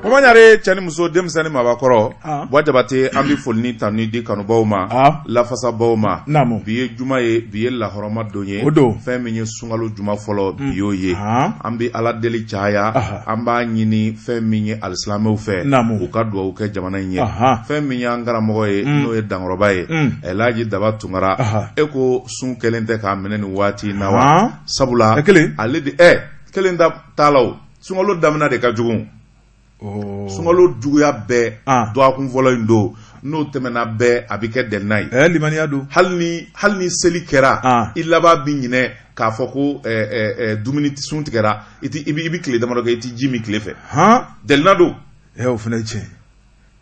Komanyare cani muso denmisɛnnin mabakɔrɔ Jabate an bɛ foli ni tanu di kanubaw ma lafasabaw ma bi ye juma ye bi ye lahɔrɔma don ye fɛn min ye sunkalo juma fɔlɔ bi y'o ye an bɛ ala deli caya an b'a ɲini fɛn min ye alisilamɛw fɛ u ka dugawu kɛ jamana in ye fɛn min ye an karamɔgɔ ye n'o ye dankɔrɔba ye Elhaji Daba Tunkara e ko sun kelen tɛ k'a minɛ nin waati na wa sabula ale de kelen t'a la o sunkalo daminɛ de ka jugu sunkalo juguya bɛɛ dɔgɔkun fɔlɔ in don n'o tɛmɛna bɛɛ a bɛ kɛ dɛnna ye limaniya don hali ni seli kɛra i laban bi ɲinɛ k'a fɔ ko dumuni sun tigɛra i bɛ tile damadɔ kɛ i tɛ ji min tile fɛ dɛnna don o fana ye tiɲɛ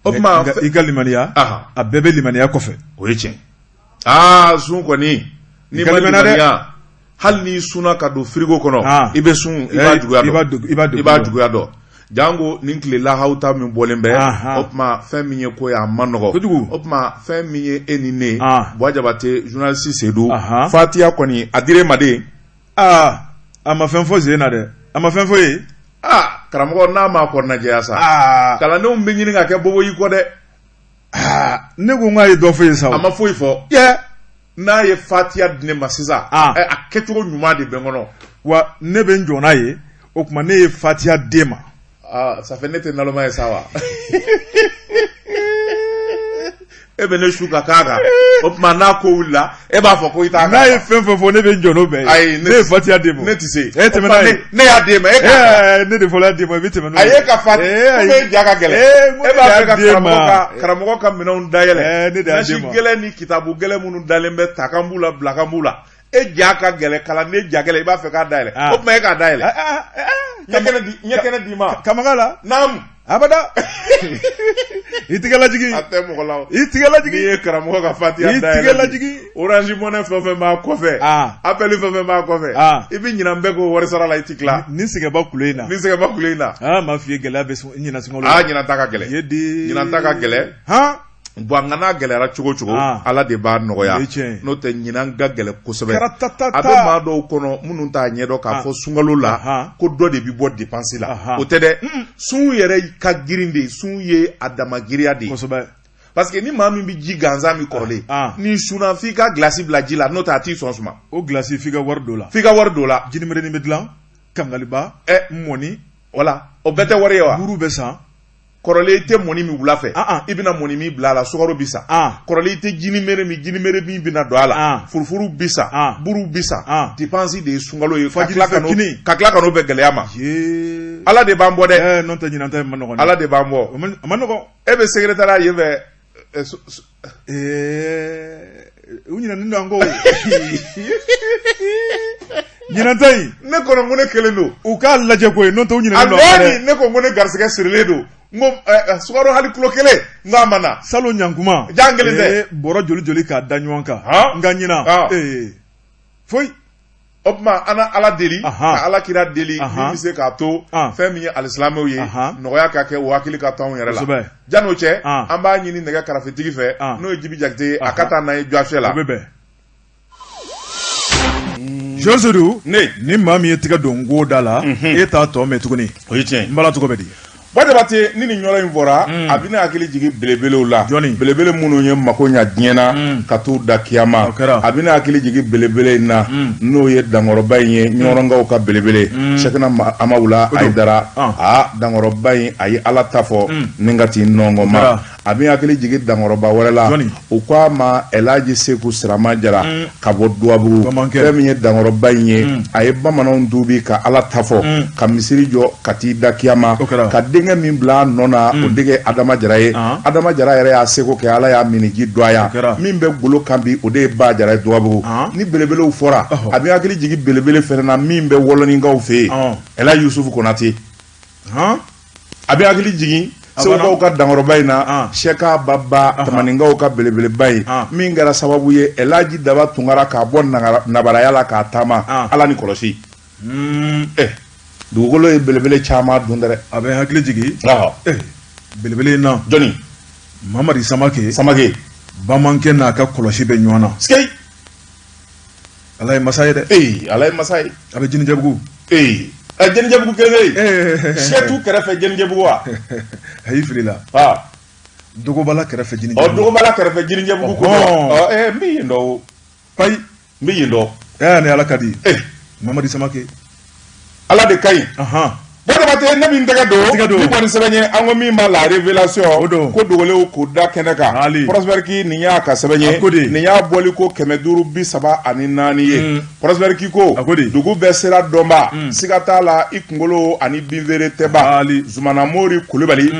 o tuma i ka limaniya a bɛɛ bɛ limaniya kɔfɛ o ye tiɲɛ sun kɔni ni ma limaniya hali ni sunna ka don frigo kɔnɔ i bɛ sun i b'a juguya dɔn jango nin tile lahaw ta min bɔlen bɛ o tuma fɛn min ye ko ye a ma nɔgɔ o tuma fɛn min ye e ni ne Jabate journaliste Seydou Fatiya kɔni a dir'e ma de a ma fɛn fɔ sen na dɛ a ma fɛn fɔ ye karamɔgɔ n'a ma kɔrɔnajɛya sa kalandenw bɛ ɲini ka kɛ bobo y'i kɔ dɛ ne ko n k'a ye dɔ fɔ ye sa a ma foyi fɔ n'a ye Fatiya di ne ma sisan a kɛcogo ɲuman de bɛ n kɔnɔ wa ne bɛ n jɔ n'a ye o tuma ne ye Fatiya d'e ma ça fait ne tɛ naloma ye sa wa e bɛ ne su ka k'a kan o tuma n'a ko wulila e b'a fɔ ko i t'a n'a ye fɛn fɛn fɔ ne bɛ n jɔ n'o bɛɛ ye ayi ne ye Fatiya d'e ma ne tɛ se e tɛmɛ n'a ye ne y'a d'e ma e ka ne de fɔra d'e ma i bɛ tɛmɛ n'o ye ayi e ka Fatiya e ja ka gɛlɛn e b'a fɛ ka karamɔgɔ ka minɛnw dayɛlɛ ne de y'a d'e ma nasi gɛlɛn ni kitabu gɛlɛn minnu dalen bɛ takan b'u la bilakan b'u la e ja ka gɛlɛn kalanden ja gɛlɛn i b'a fɛ k'a dayɛlɛ o tuma e k'a dayɛlɛ ɲɛkɛnɛ d'i ma kamaga la naamu abada i tigɛ lajigi a tɛ mɔgɔ la i tigɛ lajigi n'i ye karamɔgɔ ka Fatiya dayɛlɛ i tigɛ lajigi Orange Money fɛn fɛn b'a kɔfɛ appel fɛn fɛn b'a kɔfɛ i bɛ ɲinan bɛɛ ko wari sara la i ti tila ni sɛgɛnba kule in na m'a f'i ye gɛlɛya bɛ ɲinan sunkalo la ɲinan ta ka gɛlɛn ɲinan ta ka gɛlɛn bon an n'a gɛlɛyara cogo cogo ala de b'a nɔgɔya n'o tɛ ɲinan ka gɛlɛn kosɛbɛ a bɛ maa dɔw kɔnɔ minnu t'a ɲɛdɔn k'a fɔ sunkalo la ko dɔ de bɛ bɔ dépense la o tɛ dɛ sun yɛrɛ ka girin de sun ye a dama giriya de ye parce que ni maa min bɛ ji gansan min kɔrɔlen ni sunna f'i ka gilasi bila ji la n'o tɛ a t'i sɔn suma o gilasi f'i ka wari don la jinimɛrɛnin bɛ dilan kangaliba mɔni wala o bɛɛ tɛ wari ye wa buru bɛ san kɔrɔlen i tɛ mɔni min wula fɛ i bɛna mɔni min bila a la sukaro bi sa kɔrɔlen i tɛ jinimere min bɛna don a la furufuru bi sa buru bi sa dépense de ye sunkalo ye ka tila ka n'o bɛɛ gɛlɛya ma ala de b'an bɔ dɛ n'o tɛ ɲinan ta ma nɔgɔn ala de b'an bɔ a ma nɔgɔn e bɛ secrétaire yen fɛ u ɲinɛnen don an ko ɲinan ta in ne kɔnɔ ko ne kelen don u k'a lajɛ ko ye n'o tɛ u ɲinɛnen don ne ko ne garisɛgɛ sirilen don n ko sukaro hali kilo kelen n k'a ma na salon ɲankuma jan kelen tɛ bɔrɔ joli k'a da ɲɔgɔn kan n ka ɲinan foyi o tuma an ala deli ka ala kira deli min bɛ se k'a to fɛn min ye alisilamɛw ye nɔgɔya ka kɛ o hakili ka to anw yɛrɛ la janni o cɛ an b'a ɲini nɛgɛ karafetigi fɛ n'o ye Jibi Jakite ye a ka taa n'an ye Jɔfɛ la Jɔnsedu ni maa min ye tigɛ don ngo da la e t'a tɔ mɛn tuguni o ye tiɲɛ n bala tɔgɔ bɛ di Jabate ni nin yɔrɔ in fɔra a bɛ ne hakili jigin belebelew la belebele minnu ye mako ɲa diɲɛ na ka t'u da kiyama a bɛ ne hakili jigin belebele in na n'o ye dankɔrɔba in ye ɲɔgɔnkaw ka belebele Sɛkina Amawula Ayidara dankɔrɔba in a ye ala ta fɔ ni ka t'i nɔngɔ ma a bɛ hakili jigin dankɔrɔba wɛrɛ la u ko a ma Elhaji Seku Sirama Jara ka bɔ Duwabugu fɛn min ye dankɔrɔba in ye a ye bamananw dubi ka ala ta fɔ ka misiri jɔ ka t'i da kiyama ka denkɛ min bila a nɔ na o dege Adama Jara ye Adama Jara yɛrɛ y'a seko kɛ ala y'a miniji dɔ a yan min bɛ golo kan bi o de ye Ba Jara ye Duwabugu ni belebelew fɔra a bɛ hakili jigin belebele fɛnɛ na min bɛ wɔlɔninkaw fɛ yen Elhaji Yusufu Konate a bɛ hakili jigin Segukaw ka dankɔrɔba in na Sɛka Baba Tamaninkaw ka belebeleba in min kɛra sababu ye Elhaji Daba Tunkara k'a bɔ nabaraya la k'a taama ala ni kɔlɔsi dugukolo ye belebele caman dun dɛ a bɛ hakili jigin belebele in na jɔnni Mamadi Samake bamankɛ n'a ka kɔlɔsi bɛ ɲɔgɔn na ala ye masa ye dɛ ala ye masa ye a bɛ Jinɛjɛbugu Jenijebugu kelen Setu kɛrɛfɛ Jenijebugu wa ayi filila Dogobala kɛrɛfɛ Jenijebugu Dogobala kɛrɛfɛ Jenijebugu ko n bi yen dɔ payi n bi yen dɔ ni Ala ka di Mamadi Samake Ala de kaɲi Badabate ne min tɛgɛ don ni kɔni sɛbɛn ye an ko min ma la révélation ko dogolew ko da kɛnɛ kan Prospère nin y'a ka sɛbɛn ye nin y'a bɔli ko 534 ye Prospère ko dugu bɛɛ sera dɔnba siga t'a la i kunkolo ani binvere tɛba Zumana Mori Kulubali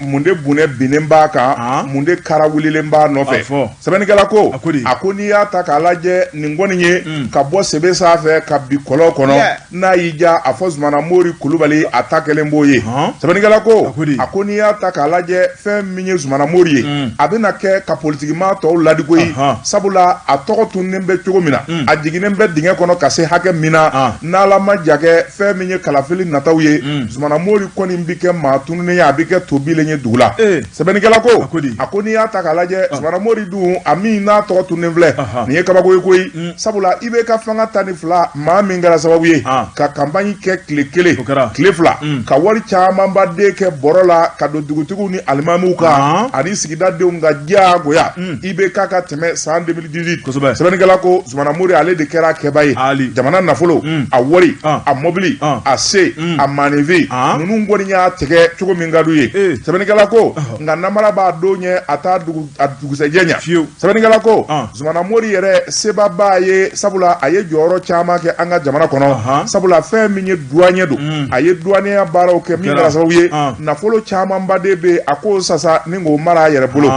mun de bunɛ binnen b'a kan mun de kara wulilen b'a nɔfɛ sɛbɛnnikɛla ko a ko n'i y'a ta k'a lajɛ nin kɔni ye ka bɔ sebe sanfɛ ka bi kɔlɔn kɔnɔ n'a y'i ja a fɔ Zumana Mori Kulubali a ta kelen b'o ye sɛbɛnnikɛla ko a ko n'i y'a ta k'a lajɛ fɛn min ye Zumana Mori ye a bɛna kɛ ka politikima tɔw ladiko ye sabula a tɔgɔ tunnen bɛ cogo min na a jiginnen bɛ dingɛ kɔnɔ ka se hakɛ min na n'Ala ma ja kɛ fɛn min ye kalafili nataw ye Zumana Mori kɔni bi kɛ maa tununnen ye a bi kɛ tobilen ye dugu la sɛbɛnnikɛla ko a ko n'i y'a ta k'a lajɛ Zumana Mori dun a min n'a tɔgɔ tunnen filɛ nin ye kabako ye koyi sabula i bɛ ka fanga 12 maa min kɛra sababu ye ka campagne kɛ tile kelen tile fila ka wari caman ba de kɛ bɔrɔ la ka don dugutigiw ni alimamuw kan ani sigida denw ka diyagoya i bɛ ka tɛmɛ san 2018 sɛbɛnnikɛla ko Zumana Mori ale de kɛra kɛba ye jamana nafolo a wari a mobili a se a maneve ninnu kɔni y'a tigɛ cogo min ka d'u ye sɛbɛnnikɛla ko nka namara b'a don ɲɛ a t'a dugusɛjɛ ɲɛ sɛbɛnnikɛla ko Zumana Mori yɛrɛ seba b'a ye sabula a ye jɔyɔrɔ caman kɛ an ka jamana kɔnɔ sabula fɛn min ye douanier don a ye douaniya baaraw kɛ min kɛra sababu ye nafolo caman ba de bɛ a ko sasa ni k'o mara a yɛrɛ bolo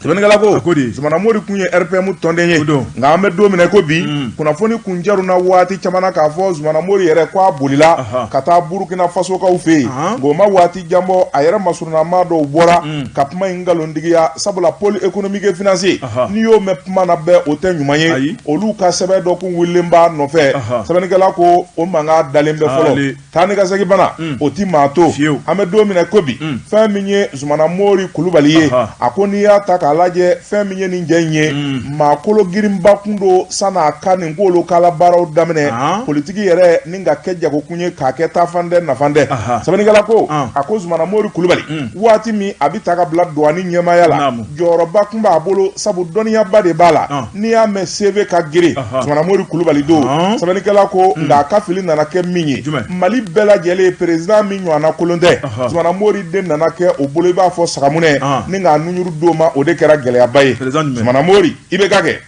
sɛbɛnnikɛla ko Zumana Mori kun ye RPM tɔnden ye nka an bɛ don min ko bi kunnafoni kun jaruna waati caman k'a fɔ Zumana Mori yɛrɛ k'a bolila ka taa Burkina Faso kaw fɛ yen nka o ma waati jan bɔ a yɛrɛ masurunama dɔw bɔra ka kuma in nkalontigiya sabula pôle économique et financier n'i y'o mɛn kuma na bɛɛ o tɛ ɲuman ye olu ka sɛbɛn dɔ kun wililen b'a nɔfɛ sɛbɛnnikɛla ko o mankan dalen bɛ fɔlɔ taa ni ka segin bana o ti maa to an bɛ don min ko bi fɛn min ye Zumana Mori Kulubali ye a ko n'i y'a ta k'a lajɛ fɛn min ye nin jɛ in ye maa kolo girinba kun do san'a ka nin k'olu k'ala baaraw daminɛ politiki yɛrɛ ni ka kɛ jagokun ye k'a kɛ taafan dɛ nafan dɛ sɛbɛnnikɛla ko a ko Zumana Mori Kulubali waati min a bi ta ka bila douane ɲɛmaaya la jɔyɔrɔba kun b'a bolo sabu dɔnniyaba de b'a la n'i y'a mɛn CV ka girin Zumana Mori Kulubali don sɛbɛnnikɛla ko nka a ka fili nana kɛ min ye Mali bɛɛ lajɛlen président min ɲɔgɔnna kolon tɛ Zumana Mori den nana kɛ o bolo i b'a fɔ sagamunɛ ni k'a nuɲuru d'o ma o de kɛra gɛlɛyaba ye Zumana Mori i bɛ ka kɛ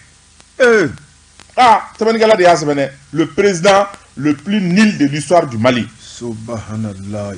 sɛbɛnnikɛla de y'a sɛbɛn dɛ le président le plus nul de l'histoire du Mali subhanallah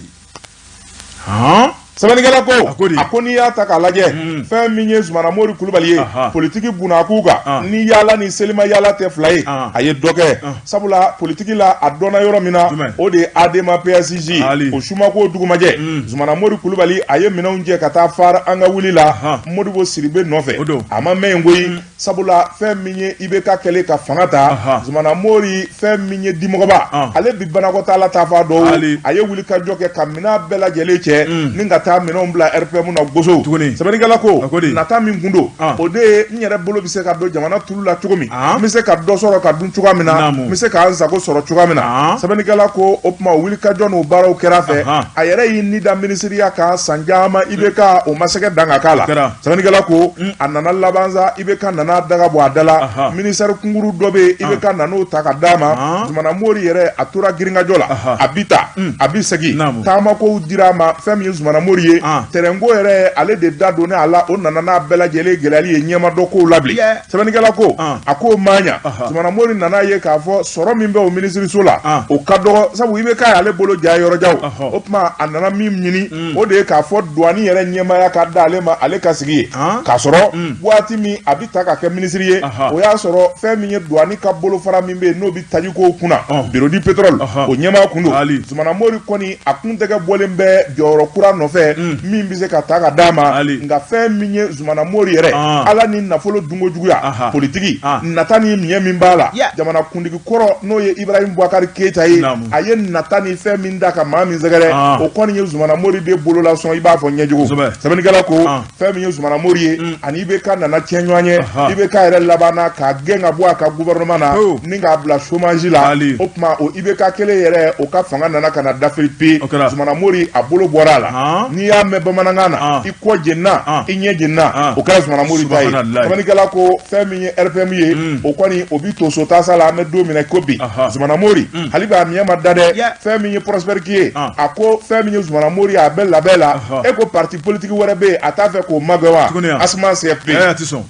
sɛbɛnnikɛla ko a ko n'i y'a ta k'a lajɛ fɛn min ye Zumana Mori Kulubali ye politiki bunak'u kan ni yaala ni selima yaala tɛ fila ye a ye dɔ kɛ sabula politiki la a dɔnna yɔrɔ min na o de ye ADEMA PSJ o sumako dugumajɛ Zumana Mori Kulubali a ye minɛnw jɛ ka taa fara an ka wuli la Modibo Siribe nɔfɛ a ma mɛn koyi sabula fɛn min ye IBK kɛlen ka fanga ta Zumana Mori fɛn min ye dimɔgɔba ale bi banakɔtaala ta fa dɔw a ye wuli ka jɔ kɛ ka minɛn bɛɛ lajɛlen cɛ ni ka taa minɛnw bila RPM na goso sɛbɛnnikɛla ko nata min kun don o de ye n yɛrɛ bolo bɛ se ka don jamana tulu la cogo min n bɛ se ka dɔ sɔrɔ ka dun cogoya min na n bɛ se k'an sago sɔrɔ cogoya min na sɛbɛnnikɛla ko o tuma wuli ka jɔ n'o baaraw kɛra fɛ a yɛrɛ y'i ni da minisiriya kan san caman IBK o ma se ka dan ka k'a la sɛbɛnnikɛla ko a nana laban sa IBK nana daga bɔ a da la ministère kunkuru dɔ bɛ IBK nan'o ta ka d'a ma Zumana Mori yɛrɛ a tora girinkajɔ la a bi ta a bi segin taamakow dira a ma fɛn min ye Zumana Mori ye terrain ko yɛrɛ ale de da donne a la o nana n'a bɛɛ lajɛlen gɛlɛyali ye ɲɛma dɔ kow la bilen sɛbɛnnikɛla ko a k'o ma ɲa Zumana Mori nana ye k'a fɔ sɔrɔ min bɛ o minisiriso la o ka dɔgɔ sabu IBK y'ale bolo ja yɔrɔjaw o tuma a nana min ɲini o de ye k'a fɔ douane yɛrɛ ɲɛmaaya ka d'ale ma ale ka sigi ye k'a sɔrɔ waati min a bi ta ka kɛ minisiri ye o y'a sɔrɔ fɛn min ye douane ka bolofara min bɛ yen n'o bi taji kow kunna bureau du pétrole o ɲɛmaa kun don Zumana Mori kɔni a kun tɛgɛ bɔlen bɛ jɔyɔrɔ kura nɔfɛ fɛ min bɛ se ka ta ka d'a ma nka fɛn min ye Zumana Mori yɛrɛ ala ni nafolo dunko juguya politiki nata ni miɲɛ min b'a la jamana kundigi kɔrɔ n'o ye Ibrahim Boubacar Keita ye a ye nata ni fɛn min da ka maa min sɛgɛrɛ o kɔni ye Zumana Mori de bolo la sɔn i b'a fɔ ɲɛjugu sɛbɛnnikɛla ko fɛn min ye Zumana Mori ye ani IBK nana tiɲɛ ɲɔgɔn ye IBK yɛrɛ labanna k'a gɛn ka bɔ a ka gouvernement na ni k'a bila chômage la o tuma o IBK kelen yɛrɛ o ka fanga nana ka na dafiri pe Zumana Mori a bolo bɔra a la n'i y'a mɛn bamanankan na i kɔ jenina i ɲɛ jenina o kɛra Zumana Mori ta ye sɛbɛnnikɛla ko fɛn min ye RPM ye o kɔni o bi to so tasa la an bɛ don minɛ ko bi Zumana Mori hali b'a miɲɛ ma da dɛ fɛn min ye Prospère ki ye a ko fɛn min ye Zumana Mori a bɛ labɛn la e ko parti politique wɛrɛ bɛ yen a t'a fɛ k'o magɛn wa Asuma CFP a ti sɔn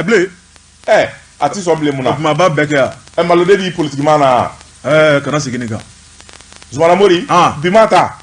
bilen a ti sɔn bilen mun na o tuma a b'a bɛɛ kɛ yan Maloden b'i politiquement na kana segin nin kan Zumana Mori bi ma ta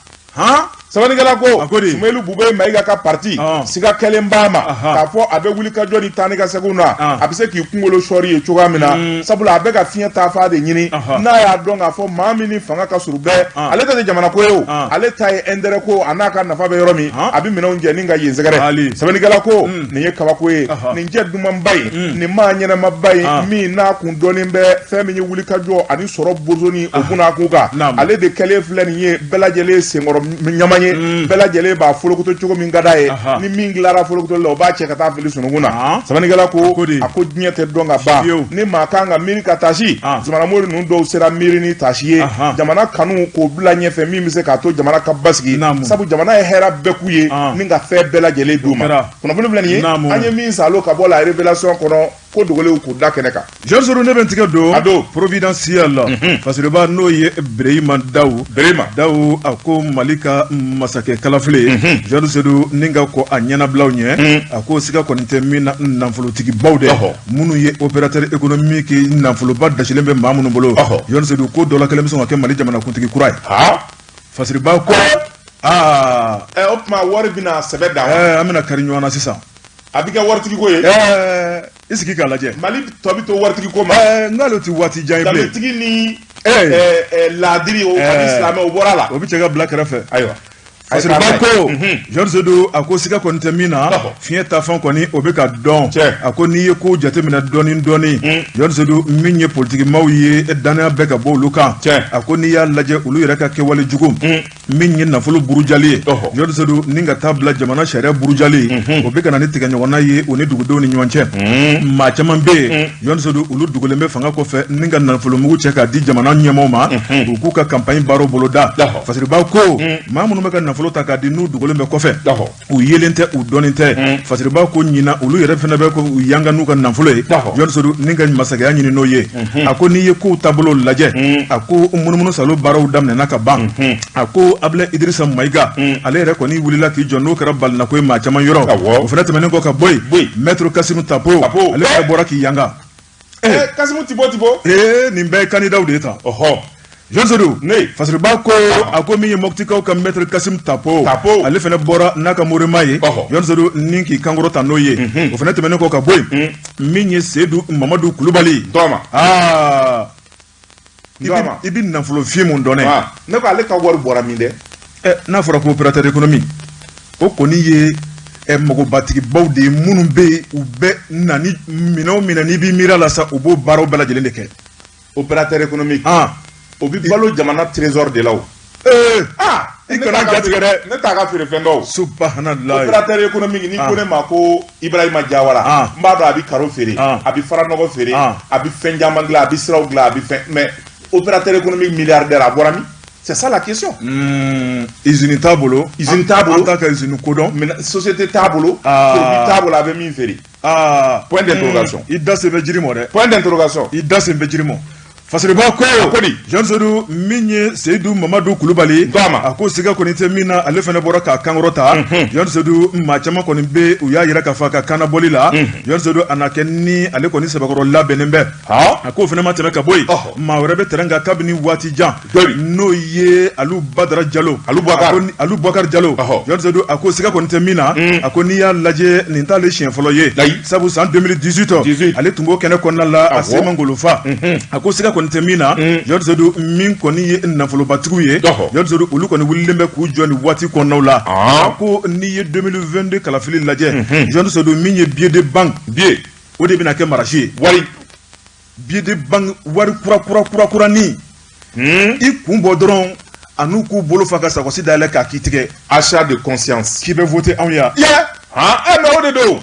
sɛbɛnnikɛla ko Sumailu Bube Mayiga ka parti siga kɛlen b'a ma k'a fɔ a bɛ wuli ka jɔ ni taa ni ka segin na a bɛ se k'i kunkolo sɔri ye cogoya min na sabula a bɛ ka fiɲɛ taa fa de ɲini n'a y'a dɔn k'a fɔ maa min ni fanga ka surun bɛɛ ale tɛ jamana ko ye o ale ta ye intérêt ko a n'a ka nafa bɛ yɔrɔ min a bɛ minɛnw jɛ ni ka yen sɛgɛrɛ sɛbɛnnikɛla ko nin ye kabako ye nin jɛ dumanba ye nin maa ɲɛnamaba ye min n'a kun dɔnnen bɛ fɛn min ye wuli ka jɔ ani sɔrɔ bozoni o kunna kun kan ale de kɛlen filɛ nin ye bɛɛ lajɛlen senkɔrɔ ɲama ye bɛɛ lajɛlen b'a folokoto cogo min ka d'a ye ni min dilara folokoto la o b'a cɛ ka taa fili sunugun na sɛbɛnnikɛla ko a ko diɲɛ tɛ dɔn ka ban ni maa kan ka miiri ka tasi Zumana Mori ninnu dɔw sera miiri ni tasi ye jamana kanu k'o bila ɲɛfɛ min bɛ se k'a to jamana ka basigi sabu jamana ye hɛrɛ bɛɛ k'u ye ni ka fɛn bɛɛ lajɛlen d'u ma kunnafoni filɛ nin ye an ye min salo ka bɔ la révélation kɔnɔ ko dogolew k'u da kɛnɛ kan Jean ne bɛ tigɛ don Providentiel la Fasiriba n'o ye Birahima Dawu a ko Mali ka masakɛ kalafile Jean Seydou ni ka ko a ɲɛnabilaw ɲɛ a ko siga kɔni tɛ min na nafolotigibaw de minnu ye opérateur économique nafoloba dasilen bɛ maa minnu bolo Jean Seydou ko dɔ la kelen bɛ sɔn ka kɛ Mali jamanakuntigi kura ye Fasiriba ko o tuma wari bɛna sɛbɛ d'a ma an bɛna kari ɲɔgɔn na sisan a bɛ kɛ waritigi ko ye i sigi k'a lajɛ Mali tɔ bɛ to waritigi ko ma n'ale tɛ waati jan ye bilen danbetigi ni laadiri o ani silamɛ o bɔra la o bɛ cɛ ka bila kɛrɛfɛ ayiwa Fasiriba ko Jean Seydou a ko siga kɔni tɛ min na fiɲɛ ta fan kɔni o bɛ ka dɔn a ko n'i ye ko jateminɛ dɔɔni Jean Seydou min ye politikimaw ye danaya bɛɛ ka bɔ olu kan a ko n'i y'a lajɛ olu yɛrɛ ka kɛwale jugu min ye nafolo burujali ye Jean Seydou ni ka taa bila jamana sariya burujali o bɛ ka na ni tigɛɲɔgɔnna ye o ni dugudenw ni ɲɔgɔn cɛ maa caman bɛ yen Jean Seydou olu dogolen bɛ fanga kɔfɛ ni ka nafolomugu cɛ k'a di jamana ɲɛmaaw ma u k'u ka campagne baaraw boloda Fasiriba ko maa minnu bɛ ka nafolo ta k'a di n'u dogolen bɛ kɔfɛ u yelen tɛ u dɔnnen tɛ Fasiriba ko ɲina olu yɛrɛ fana bɛ ko u yanga n'u ka nafolo ye Jean Seydou ni ka masakɛya ɲini n'o ye a ko n'i ye kow taabolo lajɛ a ko munumunu salo baaraw daminɛna ka ban a ko Ablaye Idrissa Mayiga ale yɛrɛ kɔni wulila k'i jɔ n'o kɛra balinako ye maa caman yɔrɔ o fana tɛmɛnen kɔ ka bɔ yen Maître Kasimu Tapo ale fana bɔra k'i yanga Kasimu Tibo nin bɛɛ ye candidat de ye tan Jean Seydou Fasiriba ko a ko min ye Moptikaw ka Maître Kasimu Tapo ale fana bɔra n'a ka morima ye Jean Seydou ni k'i kankɔrɔ ta n'o ye o fana tɛmɛnen kɔ ka bɔ yen min ye Seydou Mamadu Kulubali i bɛ nafolo fiye mun dɔn ne ko ale ka wari bɔra min dɛ n'a fɔra ko opérateur économique o kɔni ye magobatigibaw de ye minnu bɛ yen u bɛ na ni minɛn o minɛn n'i b'i miiri a la sa u b'o baaraw bɛɛ lajɛlen de kɛ opérateur économique o bɛ balo jamana trésor de la o i kana jatigɛ dɛ ne t'a ka feere fɛn dɔw subhanallah opérateur économique ni ko ne ma ko Ibrahima Jawara n b'a dɔn a bɛ karo feere a bɛ faranɔgɔ feere a bɛ fɛn caman dilan a bɛ siraw dilan a bɛ fɛn mais opérateur économique milliardaire a bɔra min c'est ça la question usine t'a bolo usine t'a bolo an t'a ka usine kodɔn société t'a bolo produit t'a bolo a bɛ min feere point d'interrogation i da sen bɛ jiri mɔ dɛ point d'interrogation i da sen bɛ jiri mɔ Fasiriba ko Jean Seydou min ye Seydou Mamadu Kulubali a ko siga kɔni tɛ min na ale fana bɔra k'a kankɔrɔ ta Jean Seydou maa caman kɔni bɛ u y'a yira k'a fɔ a ka kannabɔli la Jean Seydou a na kɛ ni ale kɔni sɛbɛkɔrɔ labɛnnen bɛ a ko fana ma tɛmɛ ka bɔ yen maa wɛrɛ bɛ terrain kan kabini waati jan n'o ye Alu Badara Jalo Alu Boubacar Jalo Jean Seydou a ko siga kɔni tɛ min na a ko n'i y'a lajɛ nin t'ale siɲɛ fɔlɔ ye sabu san 2018 ale tun b'o kɛnɛ kɔnɔna la a se man ngolo fa a ko siga kɔni tɛ min na Jawadu Seydou min kɔni ye nafolobatigiw ye Jawadu Seydou olu kɔni wulilen bɛ k'u jɔ nin waati kɔnɔnaw la a ko n'i ye 2022 kalafili lajɛ Jawadu Seydou min ye billet de banque o de bɛna kɛ marché ye wari billet de banque wari kura-kuranin i kun bɔ dɔrɔn a n'u k'u bolo fa ka sakosi dayɛlɛ k'a k'i tigɛ achat de conscience k'i bɛ voter anw ya mais o de don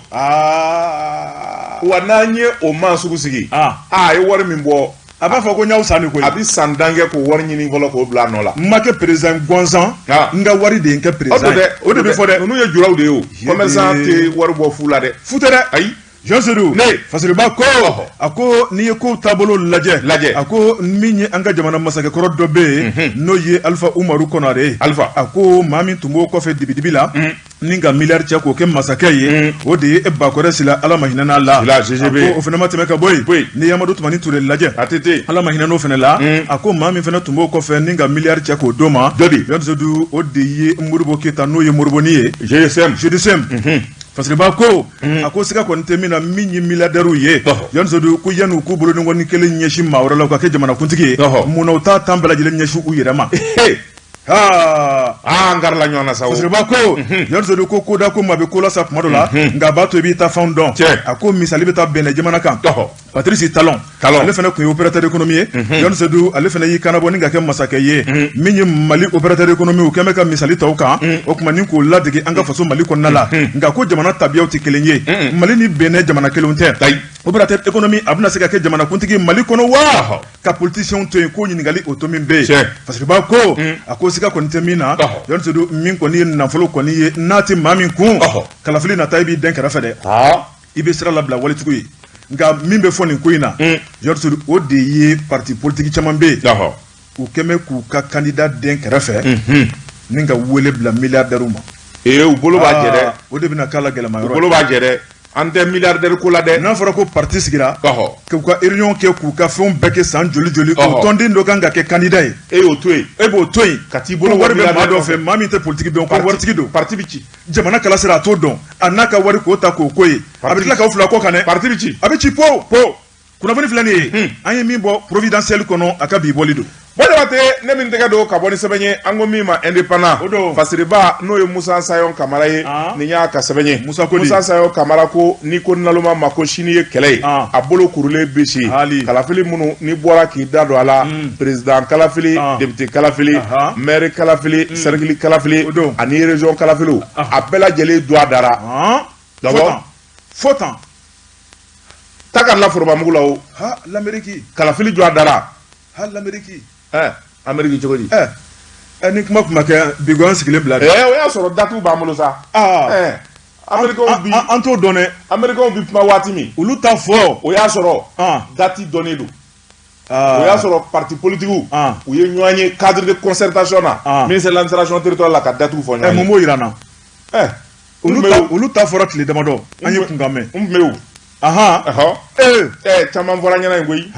wa n'an ye o man sugu sigi a ye wari min bɔ a b'a fɔ ko n y'aw san de koyi a bɛ san dan kɛ k'o wari ɲini fɔlɔ k'o bila a nɔ la n ma kɛ président gansan n ka wari de ye n kɛ président o de bɛ fɔ dɛ ninnu ye juraw de ye o commerçant tɛ wari bɔ fu la dɛ fu tɛ dɛ ayi Jawadu Seydou Fasiriba ko a ko n'i ye kow taabolo lajɛ a ko min ye an ka jamana masakɛkɔrɔ dɔ bɛ yen n'o ye Alifa Umaru Konare a ko maa min tun b'o kɔfɛ dibidibi la ni ka miliyari cɛ k'o kɛ masakɛ ye o de ye Bakɔrɛ Sila Ala ma hinɛ n'a la a ko o fana ma tɛmɛ ka bɔ yen ni Yamadu Tumani Ture lajɛ Ala ma hinɛ n'o fana la a ko maa min fana tun b'o kɔfɛ ni ka miliyari cɛ k'o d'o ma Jawadu Seydou o de ye Modibo Keyita n'o ye Moriboni ye GDSM Fasiriba ko a ko siga kɔni tɛ min na min ye milliardaires ye Jawadu Seydou ko yan'u k'u bolo ni wari kelen ɲɛsin maa wɛrɛ la u ka kɛ jamanakuntigi ye mun na u t'a tan bɛɛ lajɛlen ɲɛsin u yɛrɛ ma an karila ɲɔgɔn na sa Fasiriba ko Jawadu Seydou ko koda ko maa bɛ ko la sa tuma dɔ la nka a b'a to i b'i ta fɛnw dɔn a ko misali bɛ taa bɛnɛ jamana kan Patrice Talon ale fana tun ye opérateur économique ye Jawadu Seydou ale fana y'i kanabɔ ni ka kɛ masakɛ ye min ye Mali opérateur économique u kɛn bɛ ka misali ta o kan o tuma ni k'o ladege an ka faso Mali kɔnɔna la nka ko jamana tabiyaw tɛ kelen ye Mali ni Benin jamana kelenw tɛ opérateur économique a bɛna se ka kɛ jamanakuntigi Mali kɔnɔ wa ka politiciens to yen ko ɲininkali o to min bɛ yen Fasiriba ko a ko siga kɔni tɛ min na Jawadu Seydou min kɔni ye nafolo kɔni ye n'a tɛ maa min kun kalafili nata i b'i den kɛrɛfɛ dɛ i bɛ sira labila walitigiw ye nka min bɛ fɔ nin ko in na Jawadu Seydou o de ye parti politique caman bɛ yen u kɛn bɛ k'u ka candidat den kɛrɛfɛ ni ka wele bila milliardaires ma u bolo b'a jɛ dɛ o de bɛna k'a la gɛlɛma yɔrɔ u bolo b'a jɛ dɛ an tɛ milliardaire ko la dɛ n'a fɔra ko parti sigira k'u ka réunion kɛ k'u ka fɛnw bɛɛ kɛ san joli o tɔnden dɔ kan ka kɛ candidat ye e y'o to yen e b'o to yen ka t'i bolo wari bɛ maa dɔ fɛ maa min tɛ politique dɔn ko waritigi don parti bɛ ci jamana kala sera a t'o dɔn a n'a ka wari k'o ta k'o ko ye a bɛ tila k'aw fila kɔ kan dɛ parti bɛ ci a bɛ ci po kunnafoni filɛ nin ye an ye min bɔ providentiel kɔnɔ a ka bi bɔli don Jabate ne min tɛgɛ don ka bɔ ni sɛbɛn ye an ko min ma indépendant Fasiriba n'o ye Musa Sayon Kamara ye nin y'a ka sɛbɛn ye Musa Sayon Kamara ko ni ko naloma ma ko sini ye kɛlɛ ye a bolo kurulen bisi kalafili minnu ni bɔra k'i da don a la président kalafili député kalafili maire kalafili cercle kalafili ani région kalafili a bɛɛ lajɛlen don a dara d'abord Fotan Takarla Forobamugu la o l'Amérique kalafili jɔ a dara l'Amérique Amérique cogo di ni kuma kuma kɛ bigo an sigilen bila o y'a sɔrɔ date b'an bolo sa Américains bi an t'o dɔn dɛ Américains bi kuma waati min olu ta fɔ o y'a sɔrɔ date dɔnnen don o y'a sɔrɔ parti politique u ye ɲɔgɔn ye cadre de concertation na ministère de l'administration territoriale la ka date fɔ ɲɔgɔn ye mun b'o yira n na olu ta fɔra tile damadɔ an ye kunkan mɛn n tun bɛ yen caman fɔra ɲɛna yen koyi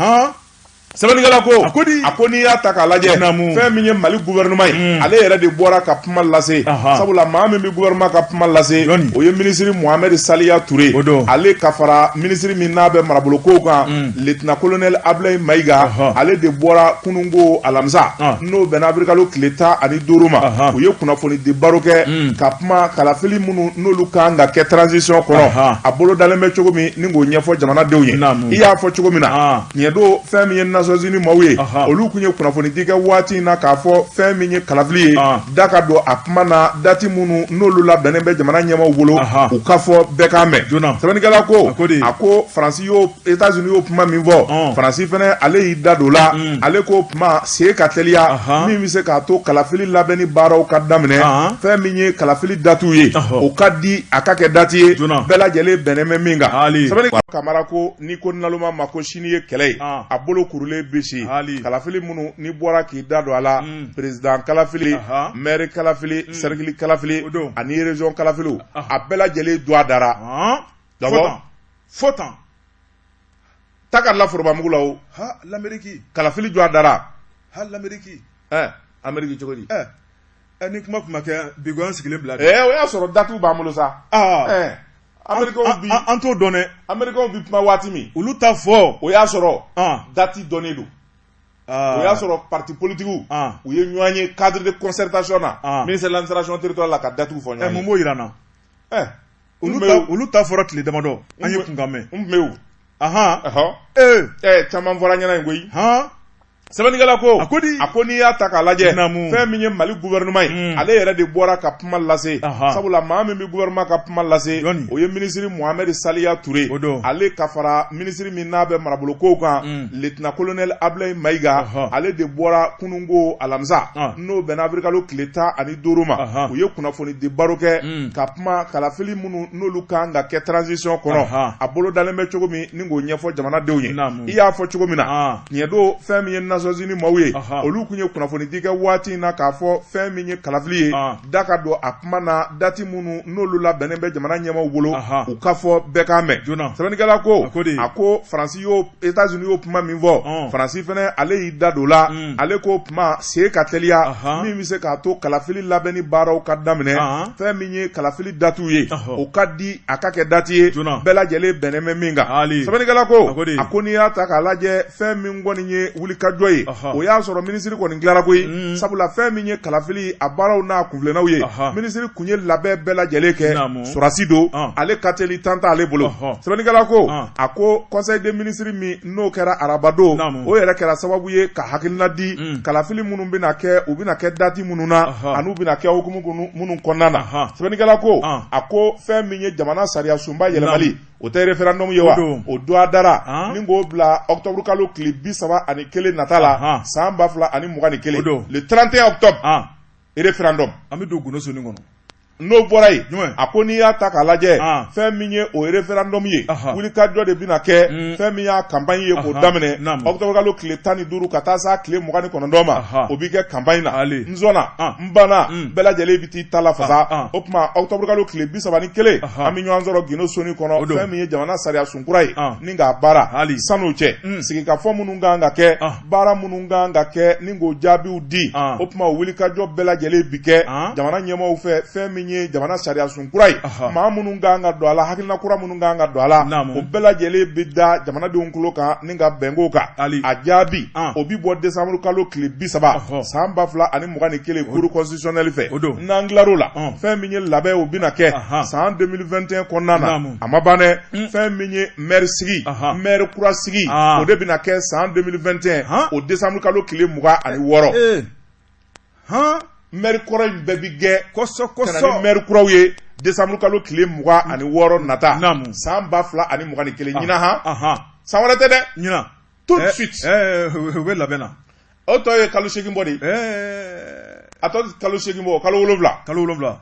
sɛbɛnnikɛla ko a ko n'i y'a ta k'a lajɛ fɛn min ye Mali gouvernement ye ale yɛrɛ de bɔra ka kuma lase sabula maa min bɛ gouvernement ka kuma lase o ye ministre Mohamed Saliya Touré ale ka fara ministre min n'a bɛ marabolokow kan lieutenant colonel Ablaye Mayiga ale de bɔra kununko alamisa n'o bɛnna abirikalo tile 15 ma u ye kunnafoni di baro kɛ ka kuma kalafili minnu n'olu kan ka kɛ transition kɔnɔ a bolo dalen bɛ cogo min ni k'o ɲɛfɔ jamanadenw ye i y'a fɔ cogo min na tiɲɛ don fɛn min ye Nations Unies maaw ye olu kun ye kunnafoni di kɛ waati in na k'a fɔ fɛn min ye kalafili ye da ka don a kuma na dati minnu n'olu labɛnnen bɛ jamana ɲɛmaaw bolo u ka fɔ bɛɛ k'a mɛn sɛbɛnnikɛla ko a ko Faransi y'o États-Unis y'o kuma min fɔ Faransi fɛnɛ ale y'i da don la ale ko kuma se ka teliya min bɛ se k'a to kalafili labɛnni baaraw ka daminɛ fɛn min ye kalafili datiw ye o ka di a ka kɛ dati ye bɛɛ lajɛlen bɛnnen bɛ min kan sɛbɛnnikɛla Kamara ko ni ko naloma ma ko sini ye kɛlɛ ye a bolo kurulen bisi kalafili minnu ni bɔra k'i da don a la président kalafili maire kalafili cercle kalafili ani région kalafili a bɛɛ lajɛlen don a dara d'abord Fotan Takarla Forobamugu la o l'Amérique kalafili jɔ a dara l'Amérique Amérique cogo di ni kuma kuma kɛ bigo an sigilen bila o y'a sɔrɔ date b'an bolo sa Américains bi an t'o dɔn dɛ Américains bi kuma waati min olu ta fɔ o y'a sɔrɔ date dɔnnen don o y'a sɔrɔ parti politique u ye ɲɔgɔn ye cadre de concertation na ministère de l'administration territoriale la ka date fɔ ɲɔgɔn ye. mun b'o yira n na. olu ta fɔra tile damadɔ an ye kunkan mɛn. n tun bɛ yen. caman fɔra ɲɛna yen koyi. sɛbɛnnikɛla ko a ko n'i y'a ta k'a lajɛ fɛn min ye Mali gouvernement ye ale yɛrɛ de bɔra ka kuma lase sabula maa min bɛ gouvernement ka kuma lase o ye ministre Mohamed Saliya Touré ale ka fara ministre min n'a bɛ marabolokow kan lieutenant colonel Ablaye Mayiga ale de bɔra kunungo alamisa n'o bɛnna avril tile 15 ma u ye kunnafoni di baro kɛ ka kuma kalafili minnu n'olu kan ka kɛ transition kɔnɔ a bolo dalen bɛ cogo min ni k'o ɲɛfɔ jamanadenw ye i y'a fɔ cogo min na tiɲɛ don fɛn min ye Nations Unies maaw ye olu kun ye kunnafoni di kɛ waati in na k'a fɔ fɛn min ye kalafili ye da ka don a kuma na dati minnu n'olu labɛnnen bɛ jamana ɲɛmaaw bolo u ka fɔ bɛɛ k'a mɛn sɛbɛnnikɛla ko a ko Faransi États-Unis y'o kuma min fɔ Faransi fɛnɛ ale y'i da don la ale ko kuma se ka teliya min bɛ se k'a to kalafili labɛnni baaraw ka daminɛ fɛn min ye kalafili datiw ye o ka di a ka kɛ dati ye bɛɛ lajɛlen bɛnnen bɛ min kan sɛbɛnnikɛla ko a ko n'i y'a ta k'a lajɛ fɛn min kɔni ye wulikajɔ ye o y'a sɔrɔ minisiri kɔni dilara koyi sabula fɛn min ye kalafili a baaraw n'a kunfilennaw ye minisiri kun ye labɛn bɛɛ lajɛlen kɛ Sorasi don ale ka teli tan t'ale bolo sɛbɛnnikɛla ko a ko conseil des ministres min n'o kɛra araba don o yɛrɛ kɛra sababu ye ka hakilina di kalafili minnu bɛna kɛ u bɛna kɛ dati minnu na ani u bɛna kɛ hukumu minnu kɔnɔna na sɛbɛnnikɛla ko a ko fɛn min ye jamana sariya sunba yɛlɛmali o tɛ référendum ye wa o don a dara ni k'o bila octobre kalo tile 31 nata la san 2021 le 31 octobre référendum an bɛ don gundo soni kɔnɔ n'o bɔra yen a ko n'i y'a ta k'a lajɛ fɛn min ye o référendum ye wulikajɔ de bɛna kɛ fɛn min y'a campagne ye k'o daminɛ octobre kalo tile 15 ka taa s'a tile 29 ma o bɛ kɛ campagne na n sɔnna n banna bɛɛ lajɛlen bɛ t'i ta la fasa o tuma octobre kalo tile 31 an bɛ ɲɔgɔn sɔrɔ gindo soni kɔnɔ fɛn min ye jamana sariya sunkura ye ni k'a baara san'o cɛ sigikafɔ minnu kan ka kɛ baara minnu kan ka kɛ ni k'o jaabiw di o tuma wulikajɔ bɛɛ lajɛlen bɛ kɛ jamana ɲɛmaaw fɛ fɛn min ye jamana sariya sunkura ye maa minnu kan ka don a la hakilina kura minnu kan ka don a la o bɛɛ lajɛlen bɛ da jamanadenw tulo kan ni ka bɛnko kan a jaabi o bɛ bɔ décembre kalo tile 30 san 2021 cour constitutionnelle fɛ n'an tilar'o la fɛn min ye labɛn o bɛna kɛ san 2021 kɔnɔna na a ma ban dɛ fɛn min ye maire sigi maire kura sigi o de bɛna kɛ san 2021 o décembre kalo tile 26 maire kɔrɔ in bɛɛ bi gɛ ka na ni maire kuraw ye décembre kalo tile 26 nata san 2021 ɲina san wɛrɛ tɛ dɛ ɲina tout de suite u bɛ labɛn na o tɔ ye kalo 8 bɔ de a tɔ kalo 8 bɔ kalo 7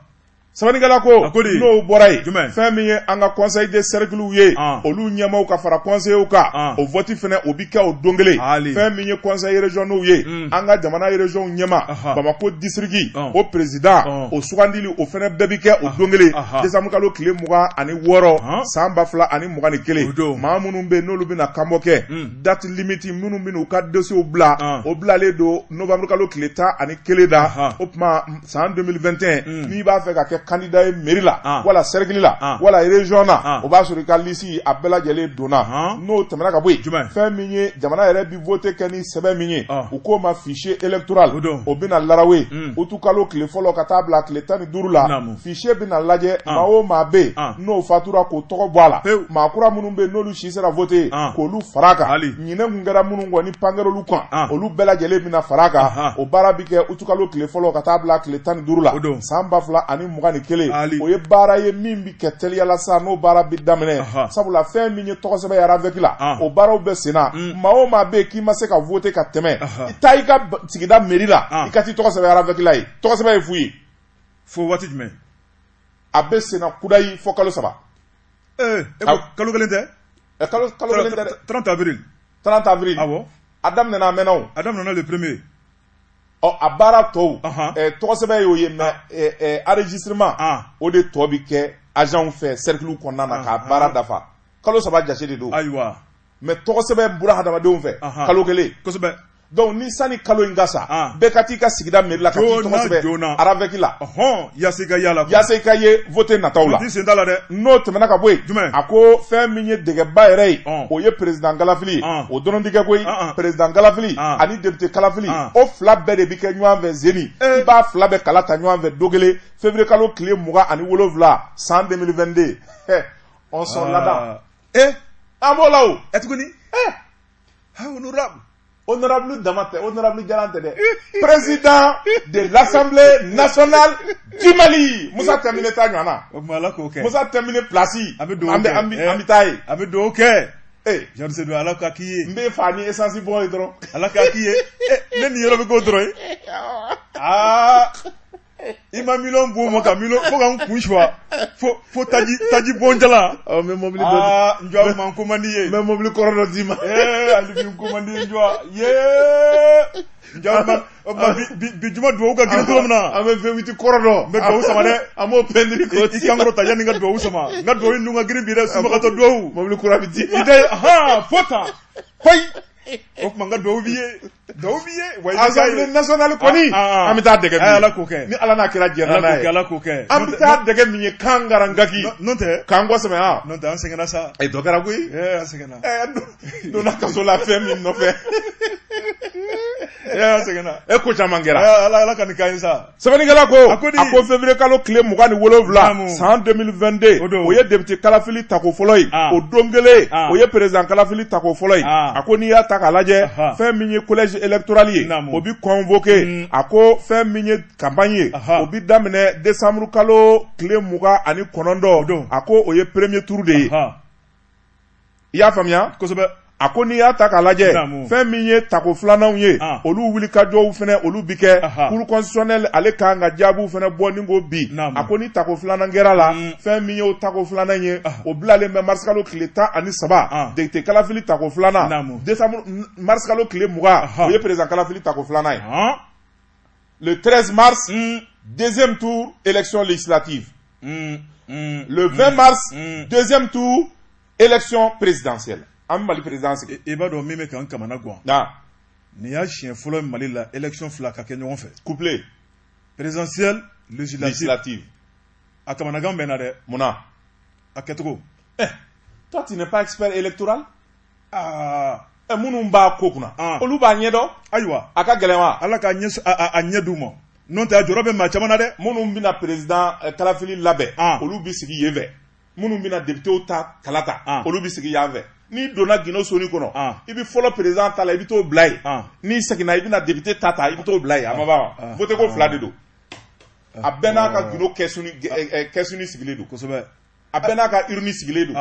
sɛbɛnnikɛla ko n'o bɔra yen fɛn min ye an ka conseil des cercles ye olu ɲɛmaaw ka fara conseillers kan o vote fɛnɛ o bi kɛ o don kelen fɛn min ye conseil régionaux ye an ka jamana région ɲɛma Bamako district o président o sugandili o fɛnɛ bɛɛ bi kɛ o don kelen décembre kalo tile 26 san 2021 maa minnu bɛ n'olu bɛna kanbɔ kɛ date limite minnu bɛna u ka dossiers bila o bilalen don novembre kalo tile 11 da o tuma san 2021 n'i b'a fɛ ka kɛ candidat ye mairie la wala cercle la wala région na o b'a sɔrɔ i ka liste a bɛɛ lajɛlen donna n'o tɛmɛna ka bɔ yen fɛn min ye jamana yɛrɛ bi vote kɛ ni sɛbɛn min ye u k'o ma fichier électoral o bɛna larawe utu kalo tile fɔlɔ ka taa bila tile 15 la fichier bɛna lajɛ maa o maa bɛ yen n'o fatura k'o tɔgɔ bɔ a la maa kura minnu bɛ yen n'olu si sera vote k'olu fara a kan ɲinɛ kun kɛra minnu kɔ ni pangɛrɛ olu kan olu bɛɛ lajɛlen bɛna fara a kan o baara bi kɛ utu kalo tile fɔlɔ ka taa bila tile 15 la san 2021 o ye baara ye min bi kɛ teliyala sa n'o baara bi daminɛ sabula fɛn min ye tɔgɔsɛbɛ yara avec la o baaraw bɛ senna maa o maa bɛ k'i ma se ka vote ka tɛmɛ i taa i ka sigida mairie la i ka t'i tɔgɔsɛbɛ yara avec la ye tɔgɔsɛbɛ ye fu ye fo waati jumɛn a bɛ senna kudayi fo kalo 3 kalo kelen tɛ kalo kelen tɛ dɛ 30 avril awɔ a daminɛna a mɛnna o a daminɛna le premier a baara tɔw tɔgɔsɛbɛ y'o ye mais enregistrement o de tɔ bi kɛ agent fɛ cercle kɔnɔna na k'a baara dafa kalo 3 jate de don ayiwa mais tɔgɔsɛbɛ bura hadamadenw fɛ kalo kelen kosɛbɛ donc ni sani kalo in gasa bɛɛ ka t'i ka sigida mairie la ka t'i tɔgɔ sɛbɛn aravec la Yaase ka yala Yaase ka ye voter nataw la n'o tɛmɛna ka bɔ yen a ko fɛn min ye dɛgɛba yɛrɛ ye o ye président Galafili o dɔrɔn tɛ kɛ koyi président Galafili ani député Kalafili o fila bɛɛ de bi kɛ ɲɔgɔn fɛ Zeni i b'a fila bɛɛ kala ta ɲɔgɔn fɛ don kelen février kalo tile 27 san 2022 on sort là-dedans an b'o la o tuguni honorable Damate, honorable Jalante, président de l'Assemblée nationale du Mali. Moussa terminé ta nyana. Moussa terminé placé. Amitaye. Abedo ok. Je ne sais pas alors qui est. Mbe fani essence bon hydro. Alors qui est. Ne ni yoro go dro. Ima milon bo mo ka milon fo kan kunshwa fo taji bonjala me mobili njwa man komandi me mobili korodo dima ali bi komandi njwa njwa man bi juma do ga giri ko mna ame fe witi korodo me do sama de amo pendri ko ti kangro ta yani nga do sama nga do inu nga giri bi de suma ka to do mobili kurabi ti ide fota koy o manga do biye Assemblée nationale koni amita dege ala ko ke ni ala na kira jena na ala ko ke amita dege mi kangara ngaki nonte kango sema nonte an sengena sa e dogara gui an sengena do na kaso la femme no fe an sengena e ko chamangera ala kan kan sa Sebenigala ko ako février kalo clé mugani wolovla en 2022 o ye député Kalafili tako foloi o dongele o ye président Kalafili tako foloi ako ni ya taka laje fɛn min ye collège électoral ye o bi convoqué a ko fɛn min ye campagne ye o bi daminɛ décembre kalo tile 29 a ko o ye premier tour de ye i y'a faamuya kosɛbɛ a ko n'i y'a ta k'a lajɛ fɛn min ye tako filananw ye olu wulikajɔw fɛnɛ olu bi kɛ cour constitutionnelle ale kan ka jaabiw fɛnɛ bɔ ni ko bi a ko ni tako filanan kɛra la fɛn min ye o tako filanan ye o bilalen bɛ mars kalo tile 13 député Kalafili tako filanan décembre mars kalo tile 20 o ye président Kalafili tako filanan ye le 13 mars deuxième tour élection législative le 20 mars deuxième tour élection présidentielle an Mali président sigi i b'a dɔn min bɛ kan kamana guwan nin y'a siɲɛ fɔlɔ Mali la élection fila ka kɛ ɲɔgɔn fɛ couplé présidentielle législative a kamanagan bɛ na dɛ munna a kɛcogo toi tu n'es pas expert électoral minnu b'a ko kunna olu b'a ɲɛdɔn ayiwa a ka gɛlɛn wa ala ka ɲɛ d'u ma n'o tɛ a jɔrɔ bɛ maa caman na dɛ minnu bɛna président Kalafili labɛn olu bi sigi yen fɛ minnu bɛna député ta kala ta olu bi sigi yan fɛ ni donna Guinée Soni kɔnɔ i bi fɔlɔ président ta la i bi t'o bila yen n'i seginna i bɛna député ta i bi t'o bila yen a ma ban wa voté ko fila de don a bɛɛ n'a ka Guinée kɛsuni sigilen don kosɛbɛ a bɛɛ n'a ka urne sigilen don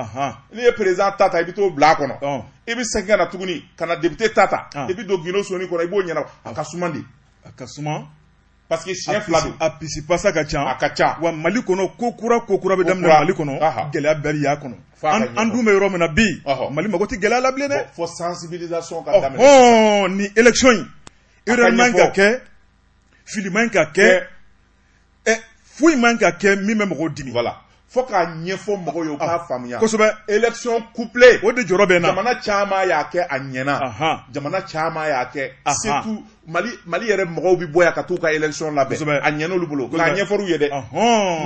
n'i ye président ta i bi t'o bila a kɔnɔ i bi segin ka na tuguni ka na député ta i bi don Guinée Soni kɔnɔ i b'o ɲɛnabɔ a ka suma de a ka suma parce que siɲɛ fila don a pisipasa ka ca a ka ca wa Mali kɔnɔ ko kura bɛ daminɛ Mali kɔnɔ gɛlɛya bɛɛ y'a kɔnɔ an dun bɛ yɔrɔ min na bi Mali mago tɛ gɛlɛya la bilen dɛ fo sensibilisation ka daminɛ ni élection in erreur man ka kɛ fili man ka kɛ foyi man ka kɛ min bɛ mɔgɔw dimi voilà fo k'a ɲɛfɔ mɔgɔw ye u k'a faamuya kosɛbɛ élection couplée o de jɔrɔ bɛ na jamana caman y'a kɛ a ɲɛna jamana caman y'a kɛ surtout Mali yɛrɛ mɔgɔw bi bɔ yan ka t'u ka élection labɛn a ɲɛn'olu bolo nka a ɲɛfɔr'u ye dɛ